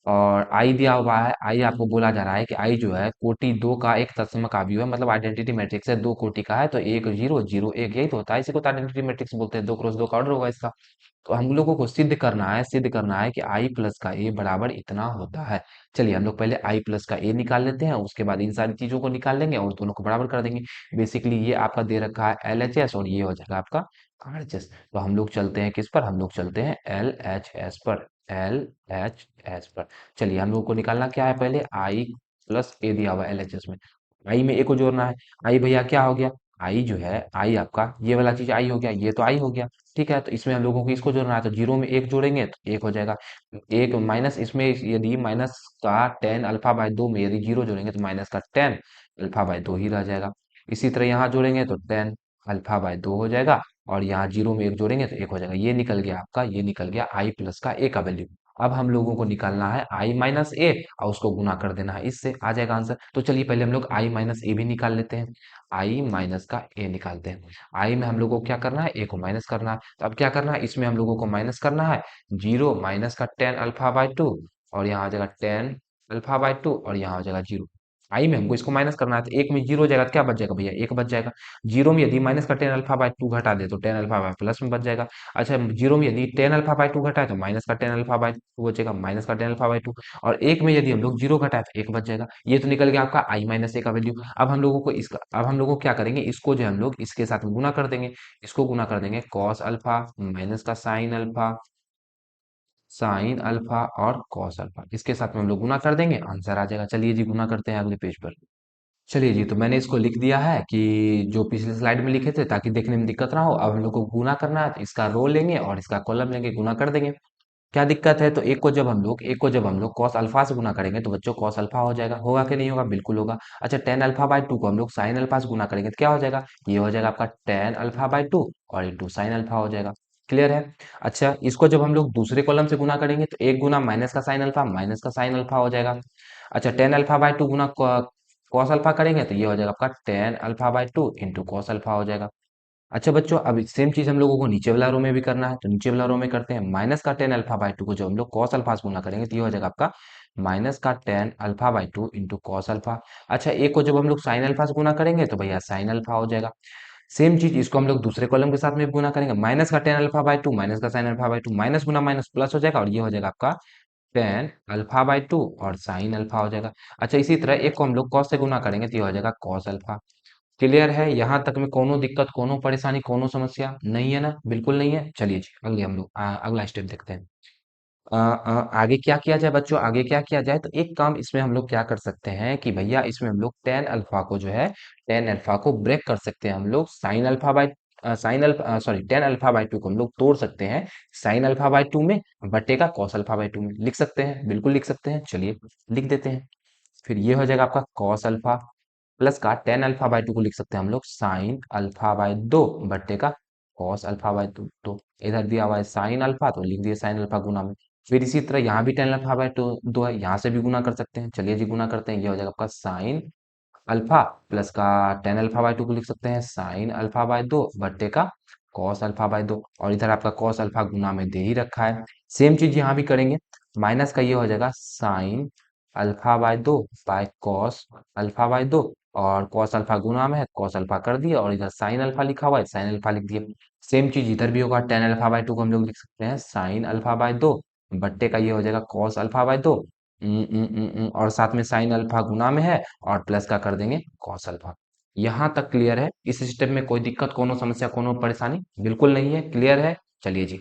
और आई दिया हुआ है, आई आपको बोला जा रहा है कि आई जो है कोटि दो का एक तत्समक अवयव है, मतलब आइडेंटिटी मैट्रिक्स है, दो कोटि का है, तो एक जीरो जीरो एक, यही तो होता है, इसी को आइडेंटिटी मैट्रिक्स बोलते हैं, 2 क्रॉस 2 का ऑर्डर होगा इसका। तो हम लोगों को सिद्ध करना है कि आई प्लस का ए बराबर इतना होता है। चलिए हम लोग पहले आई प्लस का ए निकाल लेते हैं, उसके बाद इन सारी चीजों को निकाल लेंगे और दोनों को बराबर कर देंगे। बेसिकली ये आपका दे रखा है एल एच एस और ये हो जाएगा आपका आर एच एस। तो हम लोग चलते हैं किस पर, हम लोग चलते हैं एल एच एस पर, एल एच एस पर। चलिए हम लोग को निकालना क्या है, पहले आई प्लस ए दिया हुआ एल एच एस में, आई में ए को जोड़ना है। आई भैया क्या हो गया, आई जो है आई आपका ये वाला चीज आई हो गया, ये तो आई हो गया, ठीक है। तो इसमें हम लोगों को इसको जोड़ना है, तो जीरो में एक जोड़ेंगे तो एक हो जाएगा, एक माइनस इसमें यदि माइनस का टेन अल्फा बाय दो में यदि जीरो जोड़ेंगे तो माइनस का टेन अल्फा बाय दो ही रह जाएगा। इसी तरह यहाँ जोड़ेंगे तो टेन अल्फा बाय दो हो जाएगा, और यहाँ जीरो में एक जोड़ेंगे तो एक हो जाएगा। ये निकल गया आपका, ये निकल गया आई प्लस का ए का वैल्यू। अब हम लोगों को निकालना है आई माइनस ए और उसको गुना कर देना है, इससे आ जाएगा आंसर। तो चलिए पहले हम लोग आई माइनस ए भी निकाल लेते हैं, आई माइनस का ए निकालते हैं। आई में हम लोगों को क्या करना है, ए को माइनस करना है। तो अब क्या करना है, इसमें हम लोगों को माइनस करना है, जीरो माइनस का टेन अल्फा बाय टू, और यहाँ आ जाएगा टेन अल्फा बाय टू, और यहाँ हो जाएगा जीरो। आई में हमको इसको माइनस करना है, तो एक में जीरो हो जाएगा तो क्या बच जाएगा भैया, एक बच जाएगा। जीरो में यदि माइनस का टेन अल्फा बाय टू घटा दे तो टेन अल्फा बाय प्लस में बच जाएगा। अच्छा जीरो में यदि टेन अल्फा बाय टू घटाए तो माइनस का टेन अल्फा बाय टू बचेगा, माइनस का टेन अल्फा बाय टू। और एक में यदि हम लोग जीरो घटाए तो एक बच जाएगा। ये तो निकल गया आपका आई माइनस ए का वैल्यू। अब हम लोगों को क्या करेंगे, इसको जो है हम लोग इसके साथ में गुना कर देंगे। इसको गुना कर देंगे कॉस अल्फा माइनस का साइन अल्फा, साइन अल्फा और कॉस अल्फा, इसके साथ में हम लोग गुना कर देंगे, आंसर आ जाएगा। चलिए जी गुना करते हैं अगले पेज पर। चलिए जी, तो मैंने इसको लिख दिया है कि जो पिछले स्लाइड में लिखे थे, ताकि देखने में दिक्कत ना हो। अब हम लोग को गुना करना है, तो इसका रो लेंगे और इसका कॉलम लेंगे, गुना कर देंगे। क्या दिक्कत है, तो एक को जब हम लोग कॉस अल्फा से गुना करेंगे तो बच्चों कॉस अल्फा हो जाएगा, होगा कि नहीं होगा, बिल्कुल होगा। अच्छा टेन अल्फा बाय टू को हम लोग साइन अल्फा से गुना करेंगे तो क्या हो जाएगा, ये हो जाएगा आपका टेन अल्फा बाय टू और इंटू साइन अल्फा हो जाएगा। क्लियर है। अच्छा इसको जब हम लोग दूसरे कॉलम से गुना करेंगे तो एक गुना माइनस का साइन अल्फा माइनस का साइन अल्फा हो जाएगा। अच्छा ten alpha by to Guna cos alpha करेंगे तो ये हो जाएगा आपका tan alpha by two into cos alpha हो जाएगा। अच्छा बच्चों अब सेम चीज हम लोगों को नीचे वाला रो में भी करना है, तो नीचे वाला रो में करते हैं। माइनस का टेन अल्फा बाय टू को जो हम लोग कॉस अल्फा से गुना करेंगे तो ये हो जाएगा आपका माइनस का tan alpha by two into cos alpha. अच्छा एक को जब हम लोग साइन अल्फा से गुना करेंगे तो भैया साइन अल्फा हो जाएगा। सेम चीज इसको हम लोग दूसरे कॉलम के साथ में गुना करेंगे, माइनस का tan alpha by two minus का sine alpha by two, minus गुना माइनस प्लस हो जाएगा और ये हो जाएगा आपका टेन अल्फा बाय टू और साइन अल्फा हो जाएगा। अच्छा इसी तरह एक को हम लोग कॉस से गुना करेंगे तो ये हो जाएगा कॉस अल्फा। क्लियर है, यहाँ तक में कोनो दिक्कत, कोनो परेशानी, कोनो समस्या नहीं है ना, बिल्कुल नहीं है। चलिए जी अगले हम लोग अगला स्टेप देखते हैं। आगे क्या किया जाए बच्चों, आगे क्या किया जाए, तो एक काम इसमें हम लोग क्या कर सकते हैं कि भैया इसमें हम लोग टेन अल्फा को जो है टेन अल्फा को ब्रेक कर सकते हैं हम लोग, sign alpha by sine alpha sorry ten alpha by to को हम लोग तोड़ सकते हैं साइन अल्फा बाय टू में, बटेगा कॉस अल्फा बाय टू में, लिख सकते हैं, बिल्कुल लिख सकते हैं। चलिए लिख देते हैं। फिर ये हो जाएगा आपका कॉस अल्फा प्लस का टेन अल्फा बाय टू को लिख सकते हैं हम लोग साइन अल्फा बाय दो बट्टे का कॉस अल्फा बाय टू। तो इधर दिया हुआ है साइन अल्फा तो लिख दिए साइन अल्फा गुना में। फिर इसी तरह यहाँ भी टेन अल्फा बाय टू दो है, यहाँ से भी गुना कर सकते हैं। चलिए जी गुना करते हैं, ये हो जाएगा आपका साइन अल्फा प्लस का टेन अल्फा बाय टू को लिख सकते हैं साइन अल्फा बाय दो बट्टे का कॉस अल्फा बाय दो, और इधर आपका कॉस अल्फा गुना में दे ही रखा है। सेम चीज यहाँ भी करेंगे, माइनस का ये हो जाएगा साइन अल्फा बाय दो बाय कॉस अल्फा बाय दो, और कॉस अल्फा गुना में है कॉस अल्फा कर दिया, और इधर साइन अल्फा लिखा हुआ है साइन अल्फा लिख दिया। सेम चीज इधर भी होगा, टेन अल्फा बाय टू को हम लोग लिख सकते हैं साइन अल्फा बाय दो बट्टे का ये हो जाएगा कॉस अल्फा बाय दो, और साथ में साइन अल्फा गुना में है और प्लस का कर देंगे कॉस अल्फा। यहाँ तक क्लियर है, इस स्टेप में कोई दिक्कत, कोनो समस्या, कोनो परेशानी बिल्कुल नहीं है, क्लियर है। चलिए जी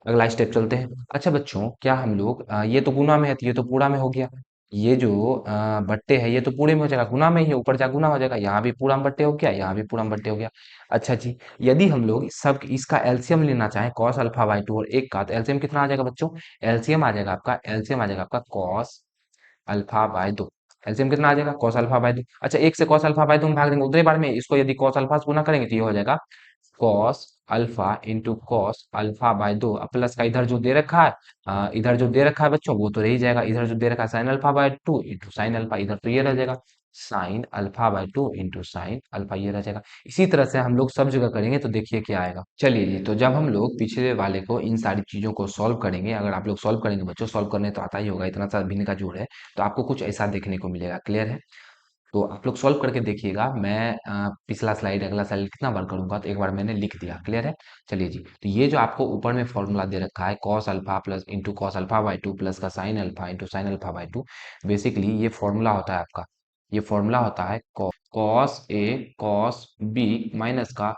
अगला स्टेप चलते हैं। अच्छा बच्चों क्या हम लोग ये तो गुना में है तो ये तो पूरा में हो गया, ये जो बट्टे है ये तो पूरे में हो जाएगा, गुना में ही है, ऊपर जा गुना हो जाएगा, यहाँ भी पूरा में बट्टे हो गया, यहाँ भी पूरा में बट्टे हो गया। अच्छा जी यदि हम लोग सब इसका एलसीएम लेना चाहें कॉस अल्फा बाई टू और एक का, तो एलसीएम कितना आ जाएगा बच्चों, एलसीएम आ जाएगा आपका कॉस अल्फा बाय दो। एलसीएम कितना आ जाएगा कॉस अल्फा बाय दो। अच्छा एक से कॉस अल्फा बाय दो में भाग देंगे उतने बार में, इसको यदि कॉस अल्फा से गुना करेंगे तो ये हो जाएगा cos alpha into cos alpha bye दो। अब प्लस का इधर जो दे रखा है इधर जो दे रखा है बच्चों वो तो रह ही जाएगा, इधर जो दे रखा है sign alpha by two into sine alpha, इधर तो ये रह जाएगा। Sign alpha by two into sine alpha, ये रह जाएगा। इसी तरह से हम लोग सब जगह करेंगे तो देखिए क्या आएगा। चलिए जी, तो जब हम लोग पिछले वाले को इन सारी चीजों को सॉल्व करेंगे, अगर आप लोग सॉल्व करेंगे बच्चों, सॉल्व करने तो आता ही होगा, इतना सा भिन्न का जोड़ है, तो आपको कुछ ऐसा देखने को मिलेगा। क्लियर है? तो आप लोग सॉल्व करके देखिएगा। मैं पिछला स्लाइड अगला स्लाइड कितना बार करूंगा, तो एक बार मैंने लिख दिया। क्लियर है? चलिए जी, तो ये जो आपको ऊपर में फॉर्मूला दे रखा है cos alpha plus into cos alpha by two plus का sine alpha into sine alpha by two, basically ये फॉर्मूला होता है आपका, ये फॉर्मूला होता है cos A cos B minus का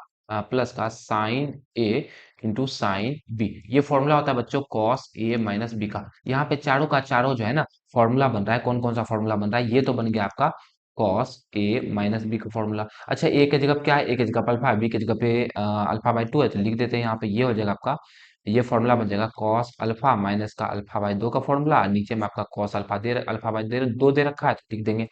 प्लस का sine A into sine B, ये फॉर्मूला होता है बच्चों कॉस ए माइनस बी का। यहाँ पे चारों का चारों जो है ना फॉर्मूला बन रहा है, कौन कौन सा फॉर्मूला बन रहा है, ये तो बन गया आपका कॉस ए माइनस बी का फॉर्मूला। अच्छा, ए के जगह क्या है, ए के जगह पे अल्फा, बी के जगह पे अल्फा बाई टू है, तो लिख देते हैं यहाँ पे, ये हो जाएगा आपका, ये फॉर्मूला बन जाएगा कॉस अल्फा माइनस का अल्फा बाई दो का फॉर्मूला, नीचे में आपका कॉस अल्फा अल्फा बाई दो दे रखा है, तो लिख देंगे।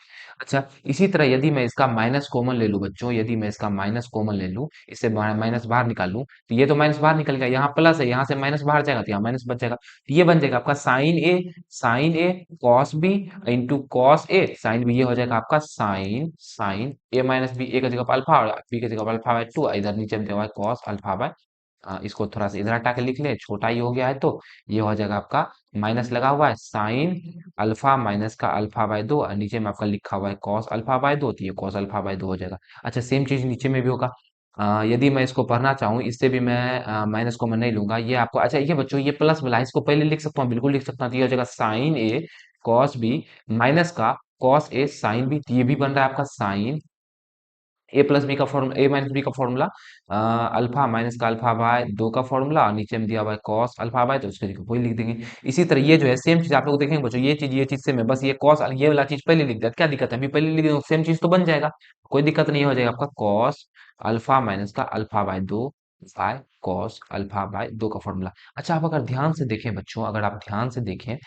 अच्छा, इसी तरह यदि मैं इसका माइनस कॉमन ले लूं बच्चों, यदि मैं इसका माइनस कॉमन ले लूं, इससे माइनस बाहर निकाल लूं, तो ये तो माइनस बाहर निकल गया, यहाँ प्लस है, यहाँ से माइनस बाहर जाएगा तो यहाँ माइनस बच जाएगा, तो ये बन जाएगा आपका sign A cos B into cos A sign B, ये हो जाएगा आपका साइन साइन ए माइनस बी, ए की जगह पर अल्फा और बी की जगह पर अल्फा बाय टू, इधर नीचे में दिया हुआ है कॉस अल्फा बाय, इसको थोड़ा सा इधर हटा के लिख ले, छोटा ही हो गया है, तो ये हो जाएगा आपका माइनस लगा हुआ है साइन अल्फा माइनस का अल्फा बाय दो, और नीचे में आपका लिखा हुआ है कॉस अल्फा बाय दो, तो ये कॉस अल्फा बाय दो हो जाएगा। अच्छा, सेम चीज नीचे में भी होगा। यदि मैं इसको पढ़ना चाहूँ, इससे भी मैं माइनस को मैं नहीं लूंगा, ये आपको, अच्छा ये बच्चों ये प्लस वाला है, इसको पहले लिख सकता हूँ, बिल्कुल लिख सकता हूँ, तो ये हो जाएगा साइन ए कॉस बी माइनस का कॉस ए साइन बी, तो ये भी बन रहा है आपका साइन ए प्लस बी का फॉर्मूला, ए माइनस बी का फॉर्मूला, अल्फा माइनस का अल्फा बाय दो का फॉर्मूला, और नीचे में दिया हुआ है कॉस अल्फा बाय, तो उसके जगह वही लिख देंगे। इसी तरह ये जो है सेम चीज आप लोग देखेंगे बच्चों, ये चीज से मैं बस ये कॉस ये वाला चीज पहले लिख दिया, क्या दिक्कत है, अभी पहले लिख दिया सेम चीज तो बन जाएगा, कोई दिक्कत नहीं, हो जाएगा आपका कॉस अल्फा माइनस का अल्फा बाय दो बाय कॉस अल्फा बाय दो का फॉर्मूला। अच्छा, आप अगर ध्यान से देखें बच्चों, अगर आप ध्यान से देखें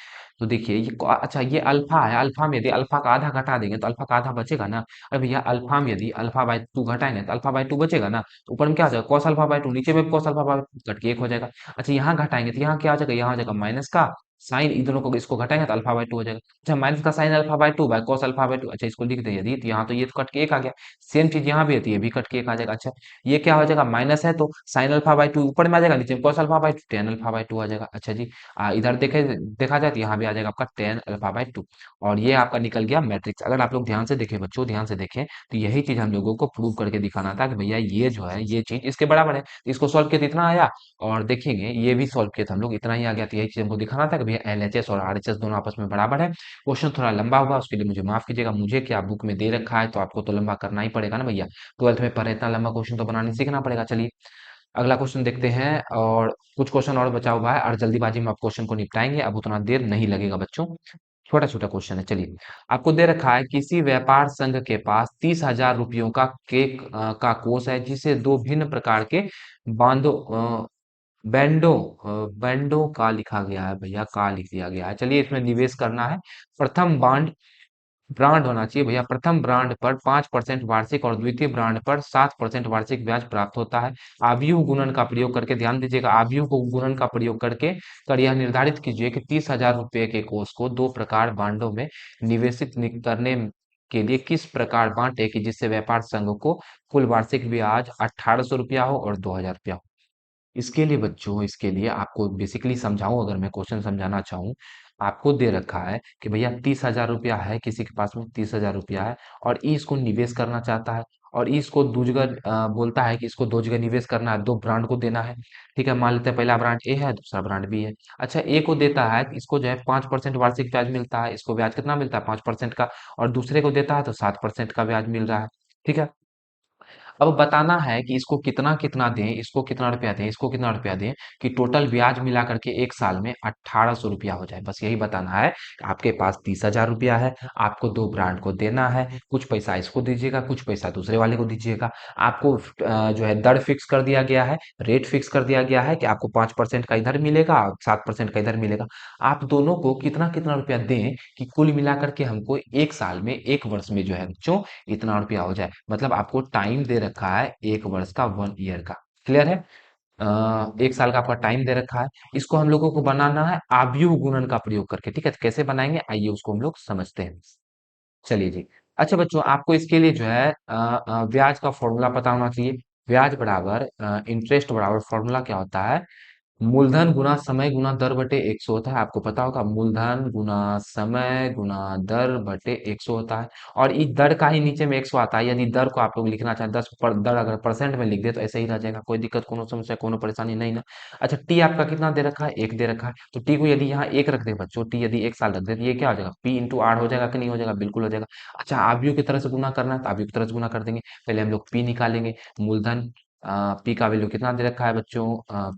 तो देखिए ये अच्छा ये अल्फा है, अल्फा में यदि अल्फा का आधा घटा देंगे तो अल्फा का आधा बचेगा ना। अरे भैया, अल्फा में यदि अल्फा बाय टू घटाएंगे तो अल्फा बाय टू बचेगा ना, तो ऊपर में क्या हो जाएगा कॉस अल्फा बाय टू, नीचे में cos alpha by to, cut के एक हो जाएगा। अच्छा, यहाँ घटाएंगे तो यहाँ क्या हो जाएगा, यहाँ हो जाएगा माइनस का साइन, इन दोनों को इसको घटाएंगे तो अल्फा बाय टू हो जाएगा। अच्छा, माइनस का sine alpha by to by cos alpha by to, अच्छा इसको लिख दे यदि, तो यहाँ तो ये तो कट के एक आ गया, सेम चीज यहाँ भी होती है, ये भी कट के एक आ जाएगा। अच्छा, ये क्या हो जाएगा, माइनस है तो साइन अल्फा बाय टू ऊपर में आ जाएगा, नीचे में cos alpha by two tan alpha by two आ जाएगा। अच्छा जी, इधर देखे देखा जाए तो यहाँ भी आ जाएगा आपका टेन अल्फा बाय टू, और ये आपका निकल गया मैट्रिक्स। अगर आप लोग ध्यान से देखें बच्चों, ध्यान से देखें, तो यही चीज हम लोगों को प्रूव करके दिखाना था कि भैया ये जो है ये चीज इसके बराबर है, तो इसको सॉल्व किया तो इतना आया, और देखेंगे ये भी सॉल्व किया था हम लोग, इतना ही आ गया, तो यही चीज हमको दिखाना था कि भैया एलएचएस और आरएचएस दोनों आपस में बराबर है। क्वेश्चन थोड़ा लंबा होगा, उसके लिए मुझे माफ कीजिएगा, मुझे क्या बुक में दे रखा है तो आपको तो लंबा करना ही पड़ेगा ना भैया, ट्वेल्थ में पढ़े इतना लंबा क्वेश्चन तो बनाने सीखना पड़ेगा। चलिए अगला क्वेश्चन देखते हैं, और कुछ क्वेश्चन और बचा हुआ है, और जल्दीबाजी में आप क्वेश्चन को निपटाएंगे, अब उतना देर नहीं लगेगा बच्चों, छोटा छोटा क्वेश्चन है। चलिए, आपको दे रखा है किसी व्यापार संघ के पास 30,000 रुपयों का केक का कोष है, जिसे दो भिन्न प्रकार के बांडों बैंडों का लिखा गया है, भैया का लिख दिया गया है। चलिए, इसमें निवेश करना है। प्रथम बांड ब्रांड होना चाहिए भैया, प्रथम ब्रांड पर 5% वार्षिक और द्वितीय ब्रांड पर 7% वार्षिक ब्याज प्राप्त होता है। आव्यूह गुणन का प्रयोग करके, ध्यान दीजिएगा, आव्यूह को गुणन का प्रयोग करके कर यह निर्धारित कीजिए कि 30,000 रुपये के कोष को दो प्रकार बांडों में निवेशित करने के लिए किस प्रकार बांटे कि जिससे व्यापार संघ को कुल वार्षिक ब्याज 1,800 रुपया हो और 2,000 रुपया हो। इसके लिए बच्चों, इसके लिए आपको बेसिकली समझाऊं, अगर मैं क्वेश्चन समझाना चाहूँ, आपको दे रखा है कि भैया 30,000 रुपया है किसी के पास में, 30,000 रुपया है, और ई इसको निवेश करना चाहता है, और ई इसको दो जगह बोलता है कि इसको दो जगह निवेश करना है, दो ब्रांड को देना है। ठीक है, मान लेते हैं पहला ब्रांड ए है, दूसरा ब्रांड बी है। अच्छा, ए को देता है कि इसको जो है 5% वार्षिक ब्याज मिलता है, इसको ब्याज कितना मिलता है 5% का, और दूसरे को देता है तो 7% का ब्याज मिल रहा है। ठीक है, अब बताना है कि इसको कितना कितना दें, इसको कितना रुपया दें, इसको कितना रुपया दें, कि टोटल ब्याज मिला करके एक साल में 1,800 रुपया हो जाए, बस यही बताना है। आपके पास 30,000 रुपया है, आपको दो ब्रांड को देना है, कुछ पैसा इसको दीजिएगा, कुछ पैसा दूसरे वाले को दीजिएगा। आपको जो है दर फिक्स कर दिया गया है, रेट फिक्स कर दिया गया है कि आपको 5% का इधर मिलेगा, 7% का इधर मिलेगा। आप दोनों को कितना कितना रुपया दें कि कुल मिला करके हमको एक साल में, एक वर्ष में जो है बच्चों इतना रुपया हो जाए, मतलब आपको टाइम दे रखा है एक वर्ष का, 1 ईयर का। क्लियर है? एक साल का आपका टाइम दे रखा है, इसको हम लोगों को बनाना है आव्यूह गुणन का प्रयोग करके। ठीक है, तो कैसे बनाएंगे आइए उसको हम लोग समझते हैं। चलिए जी, अच्छा बच्चों, आपको इसके लिए जो है ब्याज का फॉर्मूला पता होना चाहिए। ब्याज बराबर इंटरेस्ट बराबर फॉर्मूला क्या होता है? मूलधन गुना समय गुना दर बटे 100 होता है। आपको पता होगा, मूलधन गुना समय गुना दर बटे 100 होता है। और इस दर का ही नीचे में 100 आता है। यदि दर को आप लोग लिखना चाहें, दर अगर परसेंट में लिख दे तो ऐसे ही रह जाएगा। कोई दिक्कत, कोनो समस्या, कोनो परेशानी नहीं ना। अच्छा, टी आपका कितना दे रखा है? एक दे रखा है। तो टी को यदि यहाँ एक रख दे बच्चों, टी यदि 1 साल रख दे तो ये क्या हो जाएगा? पी इंटू आर हो जाएगा कि नहीं हो जाएगा? बिल्कुल हो जाएगा। अच्छा, आवियों की तरह से गुना करना है तो आवियों की तरह से गुना कर देंगे। पहले हम लोग पी निकालेंगे। मूलधन पी का वैल्यू कितना दे रखा है बच्चों?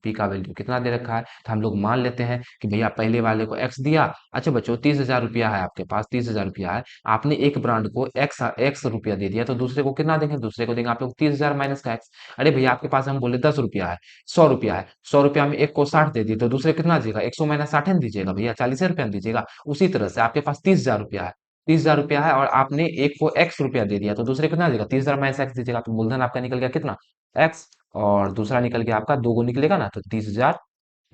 पी का वैल्यू कितना दे रखा है? तो हम लोग मान लेते हैं कि भैया पहले वाले को एक्स दिया। अच्छा बच्चों, 30,000 रुपया है आपके पास, 30,000 रुपया है। आपने एक ब्रांड को एक्स एक्स रुपया दे दिया, तो दूसरे को कितना देंगे? दूसरे को देंगे आप लोग 30,000 माइनस का एक्स। अरे भैया, आपके पास हम बोले 10 रुपया है, 100 रुपया है। 100 रुपया में एक को 60 दे दिए, तो दूसरे को कितना दीजिएगा? 100 माइनस 60 नहीं दीजिएगा भैया, 40 रुपया दीजिएगा। उसी तरह से आपके पास 30,000 रुपया है। 30,000 रुपया है और आपने एक को एक्स रुपया दे दिया, तो दूसरे को कितना देगा? 30,000 माइनस एक्स दीजिएगा। तो मूलधन आपका निकल गया कितना? एक्स। और दूसरा निकल गया आपका, दो गो निकलेगा ना, तो 30,000,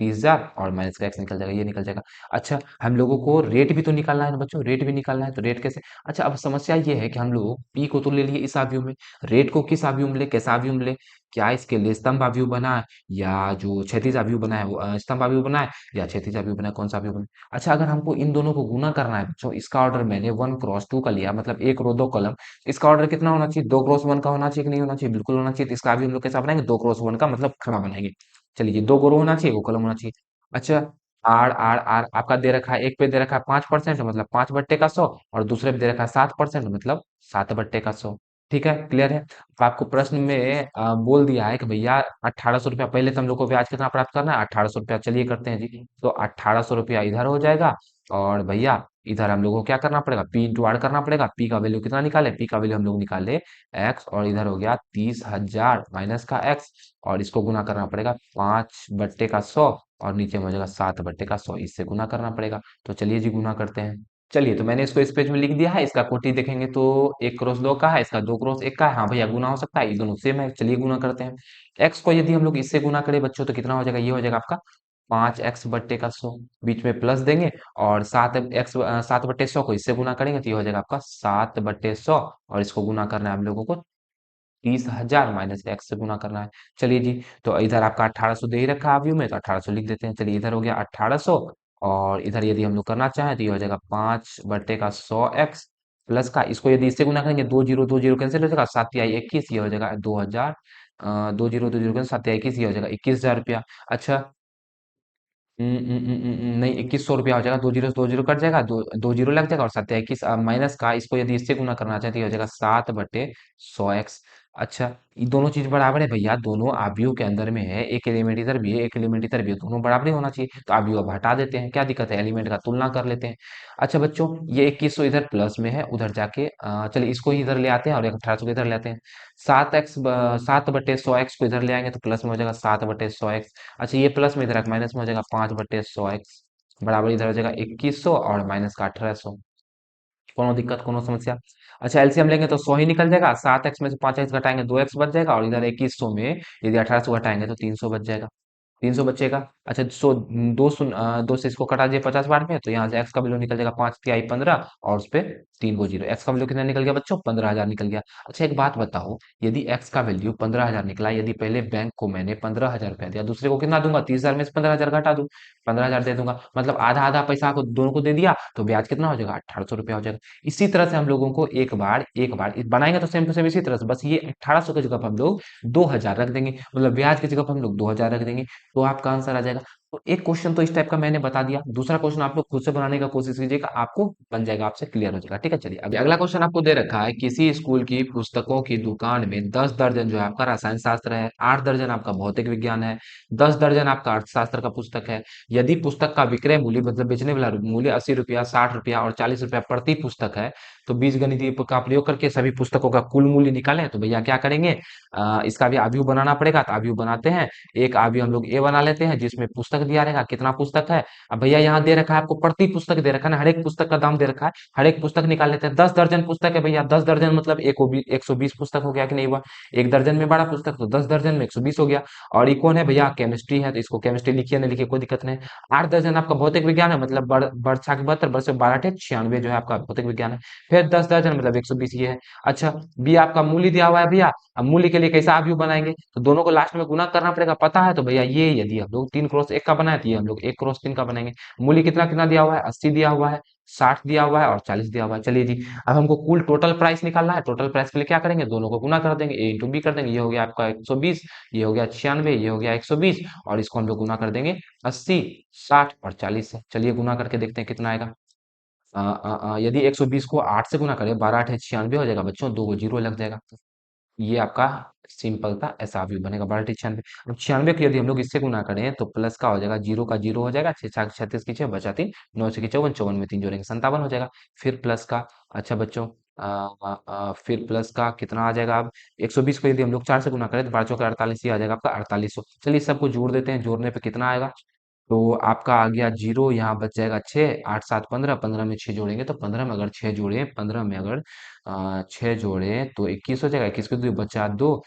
30,000 और माइनस का एक्स निकल जाएगा, ये निकल जाएगा। अच्छा, हम लोगों को रेट भी तो निकालना है ना बच्चों, रेट भी निकालना है, तो रेट कैसे? अच्छा, अब समस्या ये है कि हम लोग पी को तो ले लिए इस आव्यूह में, रेट को किस आव्यूह में ले, कैसा आव्यूह में ले? क्या इसके लिए स्तंभ आव्यूह बना है, या जो क्षैतिज आव्यूह बना है वो स्तंभ आव्यूह बना है, या क्षैतिज आव्यूह बना है, कौन सा आव्यूह बना है? अच्छा, अगर हमको इन दोनों को गुना करना है बच्चों, इसका ऑर्डर मैंने 1 क्रॉस 2 का लिया, मतलब एक रो दो कॉलम। इसका ऑर्डर कितना होना चाहिए? 2 क्रॉस 1 का होना चाहिए कि नहीं होना चाहिए? बिल्कुल होना चाहिए। तो इसका भी हम लोग कैसा बनाएंगे? 2 क्रॉस 1 का मतलब खड़ा बनाएंगे। चलिए, दो रो होना चाहिए, वो कॉलम होना चाहिए। अच्छा, आर आर आर आपका दे रखा है, एक पे दे रखा है 5%, मतलब 5/100, और दूसरे पे दे रखा है 7%, मतलब 7/100। ठीक है, क्लियर है? तो आपको प्रश्न में बोल दिया है कि भैया 1,800 रुपया, पहले तो हम लोग को ब्याज कितना प्राप्त करना है? 1,800 रुपया। चलिए करते हैं जी। तो 1,800 रुपया इधर हो जाएगा, और भैया इधर हम लोग को क्या करना पड़ेगा? पी इंटू आर करना पड़ेगा। पी का वैल्यू कितना निकाले? पी का वैल्यू हम लोग निकाले एक्स, और इधर हो गया 30,000 माइनस का एक्स, और इसको गुना करना पड़ेगा 5/100, और नीचे में हो जाएगा 7/100, इससे गुना करना पड़ेगा। तो चलिए जी, गुना करते हैं। चलिए, तो मैंने इसको इस पेज में लिख दिया है। इसका कोटि देखेंगे तो 1 क्रॉस 2 का है, इसका 2 क्रॉस 1 का है। हाँ भैया, गुना हो सकता है, ये दोनों सेम है। चलिए गुना करते हैं। एक्स को यदि हम लोग इससे गुना करें बच्चों, तो कितना हो जाएगा? ये हो जाएगा आपका 5x/100, बीच में प्लस देंगे, और 7/100 को इससे गुना करेंगे, तो ये हो जाएगा आपका 7/100, और इसको गुना करना है हम लोगों को 30,000 माइनस एक्स से गुना करना है। चलिए जी, तो इधर आपका 1,800 दे ही रखा है व्यू में, तो 1,800 लिख देते हैं। चलिए, इधर हो गया 1,800, और इधर यदि हम लोग करना चाहें तो ये हो जाएगा 5/100 एक्स प्लस का, इसको यदि इससे गुना करेंगे, दो जीरो कैंसिल हो जाएगा, 7 या 21, ये हो जाएगा 2,000। दो जीरो कैंसिल, 7 या 21, ये हो जाएगा 21,000 रुपया। अच्छा, नहीं, 2,100 रुपया हो जाएगा। दो जीरो कट जाएगा, दो जीरो लग जाएगा, और 7 या 21 माइनस का, इसको यदि इससे गुना करना चाहते हो, हो जाएगा 7/100 एक्स। अच्छा, ये दोनों चीज बराबर है भैया, दोनों आव्यूह के अंदर में है, एक एलिमेंट इधर भी है, एक एलिमेंट इधर भी है, दोनों बराबर ही होना चाहिए। तो आव्यूह अब हटा देते हैं, क्या दिक्कत है? एलिमेंट का तुलना कर लेते हैं। अच्छा बच्चों, ये 2100 इधर प्लस में है, उधर जाके चलिए इसको ही इधर ले आते हैं, और 1,800 को इधर ले आते हैं। 7/100 एक्स को इधर ले आएंगे, तो प्लस में हो जाएगा 7/100 एक्स। अच्छा, ये प्लस में इधर माइनस में हो जाएगा 5/100 एक्स, बराबर इधर हो जाएगा 2,100, और माइनस का 1,800। कोनो दिक्कत, कोनो समस्या? अच्छा, एलसीएम लेंगे तो 100 ही निकल जाएगा। 7x में से 5x घटाएंगे, 2x बच जाएगा, और इधर 2,100 में यदि 1,800 घटाएंगे तो 300 बच जाएगा। 300 बचेगा। अच्छा, दो से इसको कटा दिए 50 बार में, तो यहाँ से एक्स का वैल्यू निकल जाएगा 5×3 = 15, और उस पे 3 को 0, एक्स का वैल्यू कितना निकल गया बच्चों? 15,000 निकल गया। अच्छा, एक बात बताओ, यदि एक्स का वैल्यू 15,000 निकला, यदि पहले बैंक को मैंने 15,000 रुपया दिया, दूसरे को कितना दूंगा? 30,000 में से 15,000 घटा दूं, 15,000 दे दूंगा, मतलब आधा आधा पैसा आपको दोनों को दे दिया, तो ब्याज कितना हो जाएगा? 1,800 रुपया हो जाएगा। इसी तरह से हम लोगों को एक बार बनाएंगे तो सेम टू सेम इसी तरह से, बस ये 1,800 की जगह पर हम लोग 2,000 रख देंगे, मतलब ब्याज की जगह पर हम लोग 2,000 रख देंगे, तो आपका आंसर आ जाएगा। तो एक क्वेश्चन तो इस टाइप का मैंने बता दिया, दूसरा क्वेश्चन आप लोग खुद से बनाने का कोशिश कीजिएगा, आपको बन जाएगा, आपसे क्लियर हो जाएगा। ठीक है, चलिए अभी अगला क्वेश्चन आपको दे रखा है, किसी स्कूल की पुस्तकों की दुकान में 10 दर्जन जो है आपका रसायन शास्त्र है, 8 दर्जन आपका भौतिक विज्ञान है, 10 दर्जन आपका अर्थशास्त्र का पुस्तक है। यदि पुस्तक का विक्रय मूल्य, मतलब बेचने वाला मूल्य 80 रुपया, 60 रुपया और 40 रुपया प्रति पुस्तक है, तो बीजगणितीय का प्रयोग करके सभी पुस्तकों का कुल मूल्य निकालें। तो भैया क्या करेंगे? इसका भी आव्यूह बनाना पड़ेगा, तो आव्यूह बनाते हैं। एक आव्यूह हम लोग ए बना लेते हैं, जिसमें पुस्तक पुस्तक दिया रहेगा, कितना पुस्तक है। अब भैया यहाँ दे रखा है आपको, प्रति पुस्तक दे रखा है ना, हर एक पुस्तक का दाम दे रखा है, हर एक पुस्तक निकाल लेते हैं। 10 दर्जन पुस्तक है भैया, 10 दर्जन मतलब 120 पुस्तक हो गया कि नहीं हुआ। एक दर्जन में 12 पुस्तक, तो 10 दर्जन में 120 हो गया। और ये कौन है भैया, केमिस्ट्री है, तो इसको केमिस्ट्री लिखिए ना लिखिए कोई दिक्कत नहीं। 8 दर्जन आपका भौतिक विज्ञान है, मतलब बड़ 72, बड़ से 12 96 जो है आपका भौतिक विज्ञान है। फिर 10 दर्जन मतलब 120 ये है। अच्छा, बी आपका मूल्य दिया हुआ है भैया। अब मूल्य के लिए कैसा अवयव बनाएंगे, तो दोनों को लास्ट में गुना करना पड़ेगा, पता है। तो भैया ये यदि हम लोग 3 क्रॉस 1 का बनाए, तो ये हम लोग 1 क्रॉस 3 का बनाएंगे। मूल्य कितना कितना दिया हुआ है, 80 दिया हुआ है, 60 दिया हुआ है और 40 दिया हुआ है। चलिए जी, अब हमको कुल टोटल प्राइस निकालना है। टोटल प्राइस के लिए क्या करेंगे, दोनों को गुना कर देंगे, ए इंटू बी कर देंगे। ये हो गया आपका 120, ये हो गया 96, ये हो गया 120, और इसको हम लोग गुना कर देंगे 80, 60 और 40 से। चलिए गुना करके देखते हैं कितना आएगा। यदि 120 को 8 से गुना करें, 12 8 96 हो जाएगा बच्चों, 2 जीरो लग जाएगा। ये आपका सिंपल था, ऐसा व्यू बनेगा 12 96। अब 96 को यदि हम लोग इससे गुना करें तो प्लस का हो जाएगा, जीरो का जीरो हो जाएगा, 36 की 6 बचा 3, 9 की 54, 54 में 3 जोड़ेंगे 57 हो जाएगा। फिर प्लस का, अच्छा बच्चों, फिर प्लस का कितना आ जाएगा अब, 120 को यदि हम लोग 4 से गुना करें तो 12 चौके 48, ये आ जाएगा आपका 4800। चलिए सबको जोड़ देते हैं, जोड़ने पे कितना आएगा, तो आपका आ गया जीरो, यहाँ बच जाएगा 6, 8 7 15, 15 में 6 जोड़ेंगे, तो 15 में अगर 6 जोड़े, 15 में अगर 6 जोड़े तो 21 हो जाएगा। 21 को 2 बचा 2,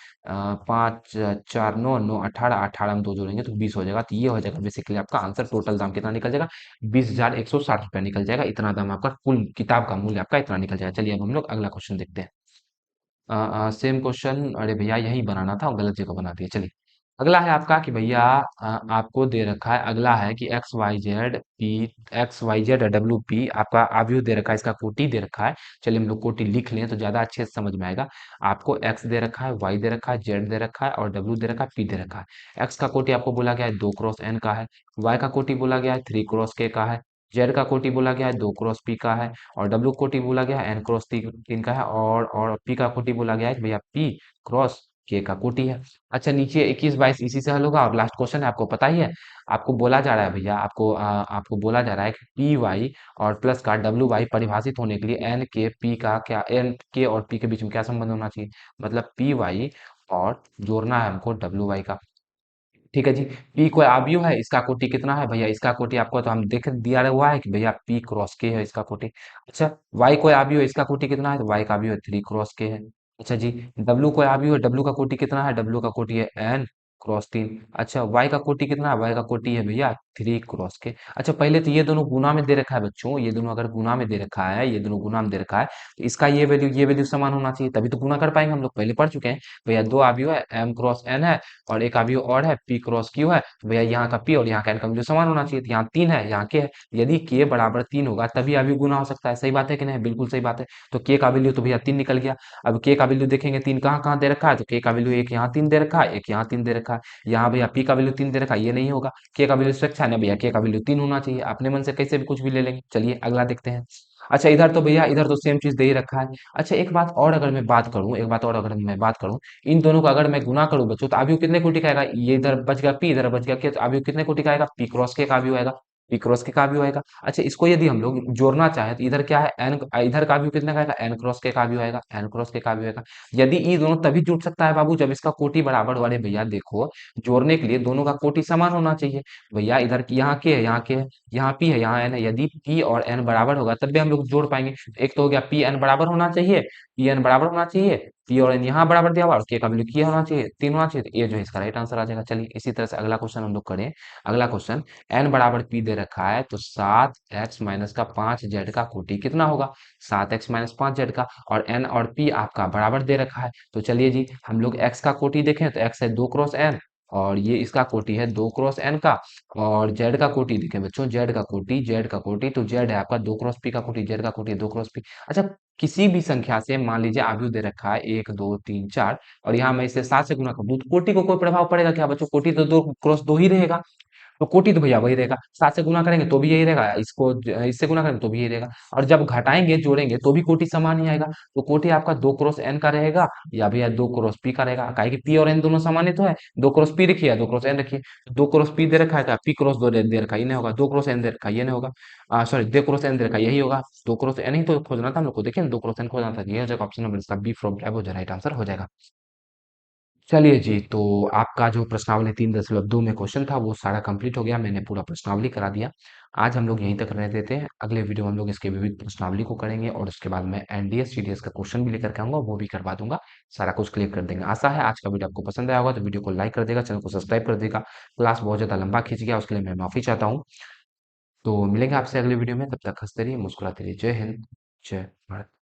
5 4 9 9 18, 18 में 2 जोड़ेंगे तो 20 हो जाएगा। तो ये हो जाएगा बेसिकली आपका आंसर। टोटल दाम कितना निकल जाएगा, 20,160 रुपया निकल जाएगा। इतना दाम आपका, कुल किताब का मूल्य आपका इतना निकल जाएगा। चलिए अब हम लोग अगला क्वेश्चन देखते हैं। सेम क्वेश्चन, अरे भैया यही बनाना था, गलत जगह बना दिया। चलिए अगला है आपका कि भैया आपको दे रखा है, अगला है कि XYZ आपका आव्यूह दे रखा है, इसका कोटि दे रखा है। चलिए हम लोग कोटि लिख लें तो ज्यादा अच्छे से समझ में आएगा। आपको एक्स दे रखा है, वाई दे रखा है, जेड दे रखा है और डब्ल्यू दे रखा है, पी दे रखा है। एक्स का कोटि आपको बोला गया है 2 क्रॉस n का है, वाई का कोटि बोला गया है 3 क्रॉस k का है, जेड का कोटि बोला गया है 2 क्रॉस p का है, और डब्ल्यू कोटि बोला गया है n क्रॉस 3 का है, और पी का कोटि बोला गया है कि भैया p क्रॉस k का कोटि है। अच्छा नीचे 21 22 इसी से हल होगा। और लास्ट क्वेश्चन है, आपको पता ही है, आपको बोला जा रहा है भैया, आपको बोला जा रहा है कि पी वाई और प्लस का डब्ल्यू वाई परिभाषित होने के लिए एन के पी का क्या, एन के और पी के बीच में क्या संबंध होना चाहिए, मतलब पी वाई और जोड़ना है हमको डब्ल्यू वाई का। ठीक है जी, पी कोई अवयव है, इसका कोटि कितना है भैया, इसका कोटि आपको तो हम देख दिया हुआ है कि भैया पी क्रॉस के है इसका कोटि। अच्छा, वाई कोई अवयव है, इसका कोटि कितना है, तो वाई का अवयव 3 क्रॉस के है। अच्छा जी, डब्ल्यू कोई अवयव है, डब्ल्यू का कोटि कितना है, डब्ल्यू का कोटि है n क्रॉस 3। अच्छा, वाई का कोटि कितना है, वाई का कोटि है भैया 3 क्रॉस के। अच्छा पहले तो ये दोनों गुना में दे रखा है बच्चों, ये दोनों अगर गुना में दे रखा है, ये दोनों गुना में दे रखा है, तो इसका ये वैल्यू समान होना चाहिए, तभी तो गुना कर पाएंगे। हम लोग पहले पढ़ चुके हैं भैया, दो अवयव है m क्रॉस n है और एक अवयव और है p क्रॉस q है, तो भैया यहाँ का p और यहाँ का n का वैल्यू समान होना चाहिए। तो यहाँ 3 है, यहाँ k है, यदि k बराबर 3 होगा तभी अवयव गुना हो सकता है। सही बात है कि नहीं, बिल्कुल सही बात है। तो k का वैल्यू तो भैया 3 निकल गया। अब k का वैल्यू देखेंगे 3 कहाँ कहाँ दे रखा है, तो k का वैल्यू एक यहाँ 3 दे रखा है, एक यहाँ 3 दे रखा है, यहाँ भैया p का वैल्यू 3 दे रखा है, ये नहीं होगा। k का वैल्यू सुरक्षा है भैया, k का वैल्यू 3 होना चाहिए, अपने मन से कैसे भी कुछ भी ले लेंगे। चलिए अगला देखते हैं। अच्छा इधर तो भैया, इधर तो सेम चीज दे ही रखा है। अच्छा एक बात और अगर मैं बात करूं, एक बात और अगर मैं बात करूं, इन दोनों को अगर मैं गुना करूं बच्चों, तो अवयव कितने को टिकाएगा, ये इधर बच गया p, इधर बच गया k, तो अवयव कितने को टिकाएगा, p क्रॉस k का अवयव आएगा, p क्रॉस k का अवयव आएगा। अच्छा इसको यदि हम लोग जोड़ना चाहें तो इधर क्या है n, इधर का अवयव कितने का आएगा, n क्रॉस k का अवयव आएगा, n क्रॉस k का अवयव आएगा। यदि ये दोनों तभी जुड़ सकता है बाबू जब इसका कोटि बराबर वाले, भैया देखो जोड़ने के लिए दोनों का कोटि समान होना चाहिए। भैया इधर की यहाँ k है, यहाँ k है, यहाँ p है, यहाँ n है, यदि p और n बराबर होगा तब भी हम लोग जोड़ पाएंगे। एक तो हो गया p n बराबर होना चाहिए, p n बराबर होना चाहिए, p और n यहाँ बराबर दिया हुआ और k का वैल्यू क्या होना चाहिए, 3 होना चाहिए, तो ये जो है इसका राइट आंसर आ जाएगा। चलिए इसी तरह से अगला क्वेश्चन हम लोग करें। अगला क्वेश्चन, n बराबर p दे रखा है, तो 7x माइनस का 5z का कोटि कितना होगा, 7x माइनस 5z का, और n और p आपका बराबर दे रखा है। तो चलिए जी हम लोग x का कोटि देखें तो x है 2 क्रॉस n, और ये इसका कोटि है 2 क्रॉस n का, और z का कोटि देखें बच्चों, z का कोटि तो z है आपका 2 क्रॉस p का कोटि, z का कोटि है 2 क्रॉस p। अच्छा किसी भी संख्या से मान लीजिए आव्यूह दे रखा है 1 2 3 4, और यहाँ मैं इसे 7 से गुना कर दूं तो कोटि को कोई प्रभाव पड़ेगा क्या बच्चों, कोटि तो 2 क्रॉस 2 ही रहेगा, तो कोटि तो भैया वही रहेगा। 7 से गुना करेंगे तो भी यही रहेगा, इसको इससे गुना करेंगे तो भी यही रहेगा, और जब घटाएंगे जोड़ेंगे तो भी कोटि समान ही आएगा। तो कोटि आपका 2 क्रॉस n का रहेगा या भैया 2 क्रॉस p का रहेगा, काहे कि p और n दोनों समान ही तो है। 2 क्रॉस p रखिए या 2 क्रॉस n रखिए, तो 2 क्रॉस p दे रखा है क्या, p क्रॉस 2 दे रखा है, ये नहीं होगा, 2 क्रॉस n दे रखा है, ये नहीं होगा, सॉरी 2 क्रॉस n दे रखा है, यही होगा। 2 क्रॉस n ही तो खोजना था हम लोग को, देखिए 2 क्रॉस n खोजना था, ये हो जाएगा ऑप्शन नंबर इसका बी फ्रॉम टैब हो जाएगा, राइट आंसर हो जाएगा। चलिए जी, तो आपका जो प्रश्नावली 3.2 में क्वेश्चन था वो सारा कंप्लीट हो गया, मैंने पूरा प्रश्नावली करा दिया। आज हम लोग यहीं तक रहने देते हैं, अगले वीडियो में हम लोग इसके विविध प्रश्नावली को करेंगे और उसके बाद मैं एनडीएस टीडीएस का क्वेश्चन भी लेकर के आऊंगा, वो भी करवा दूंगा, सारा कुछ क्लियर कर देंगे। आशा है आज का वीडियो आपको पसंद आया होगा, तो वीडियो को लाइक कर देगा, चैनल को सब्सक्राइब कर देगा। क्लास बहुत ज्यादा लंबा खींच गया, उसके लिए मैं माफी चाहता हूँ। तो मिलेंगे आपसे अगले वीडियो में, तब तक हंसते रहिए, मुस्कुराते रहिए। जय हिंद, जय भारत।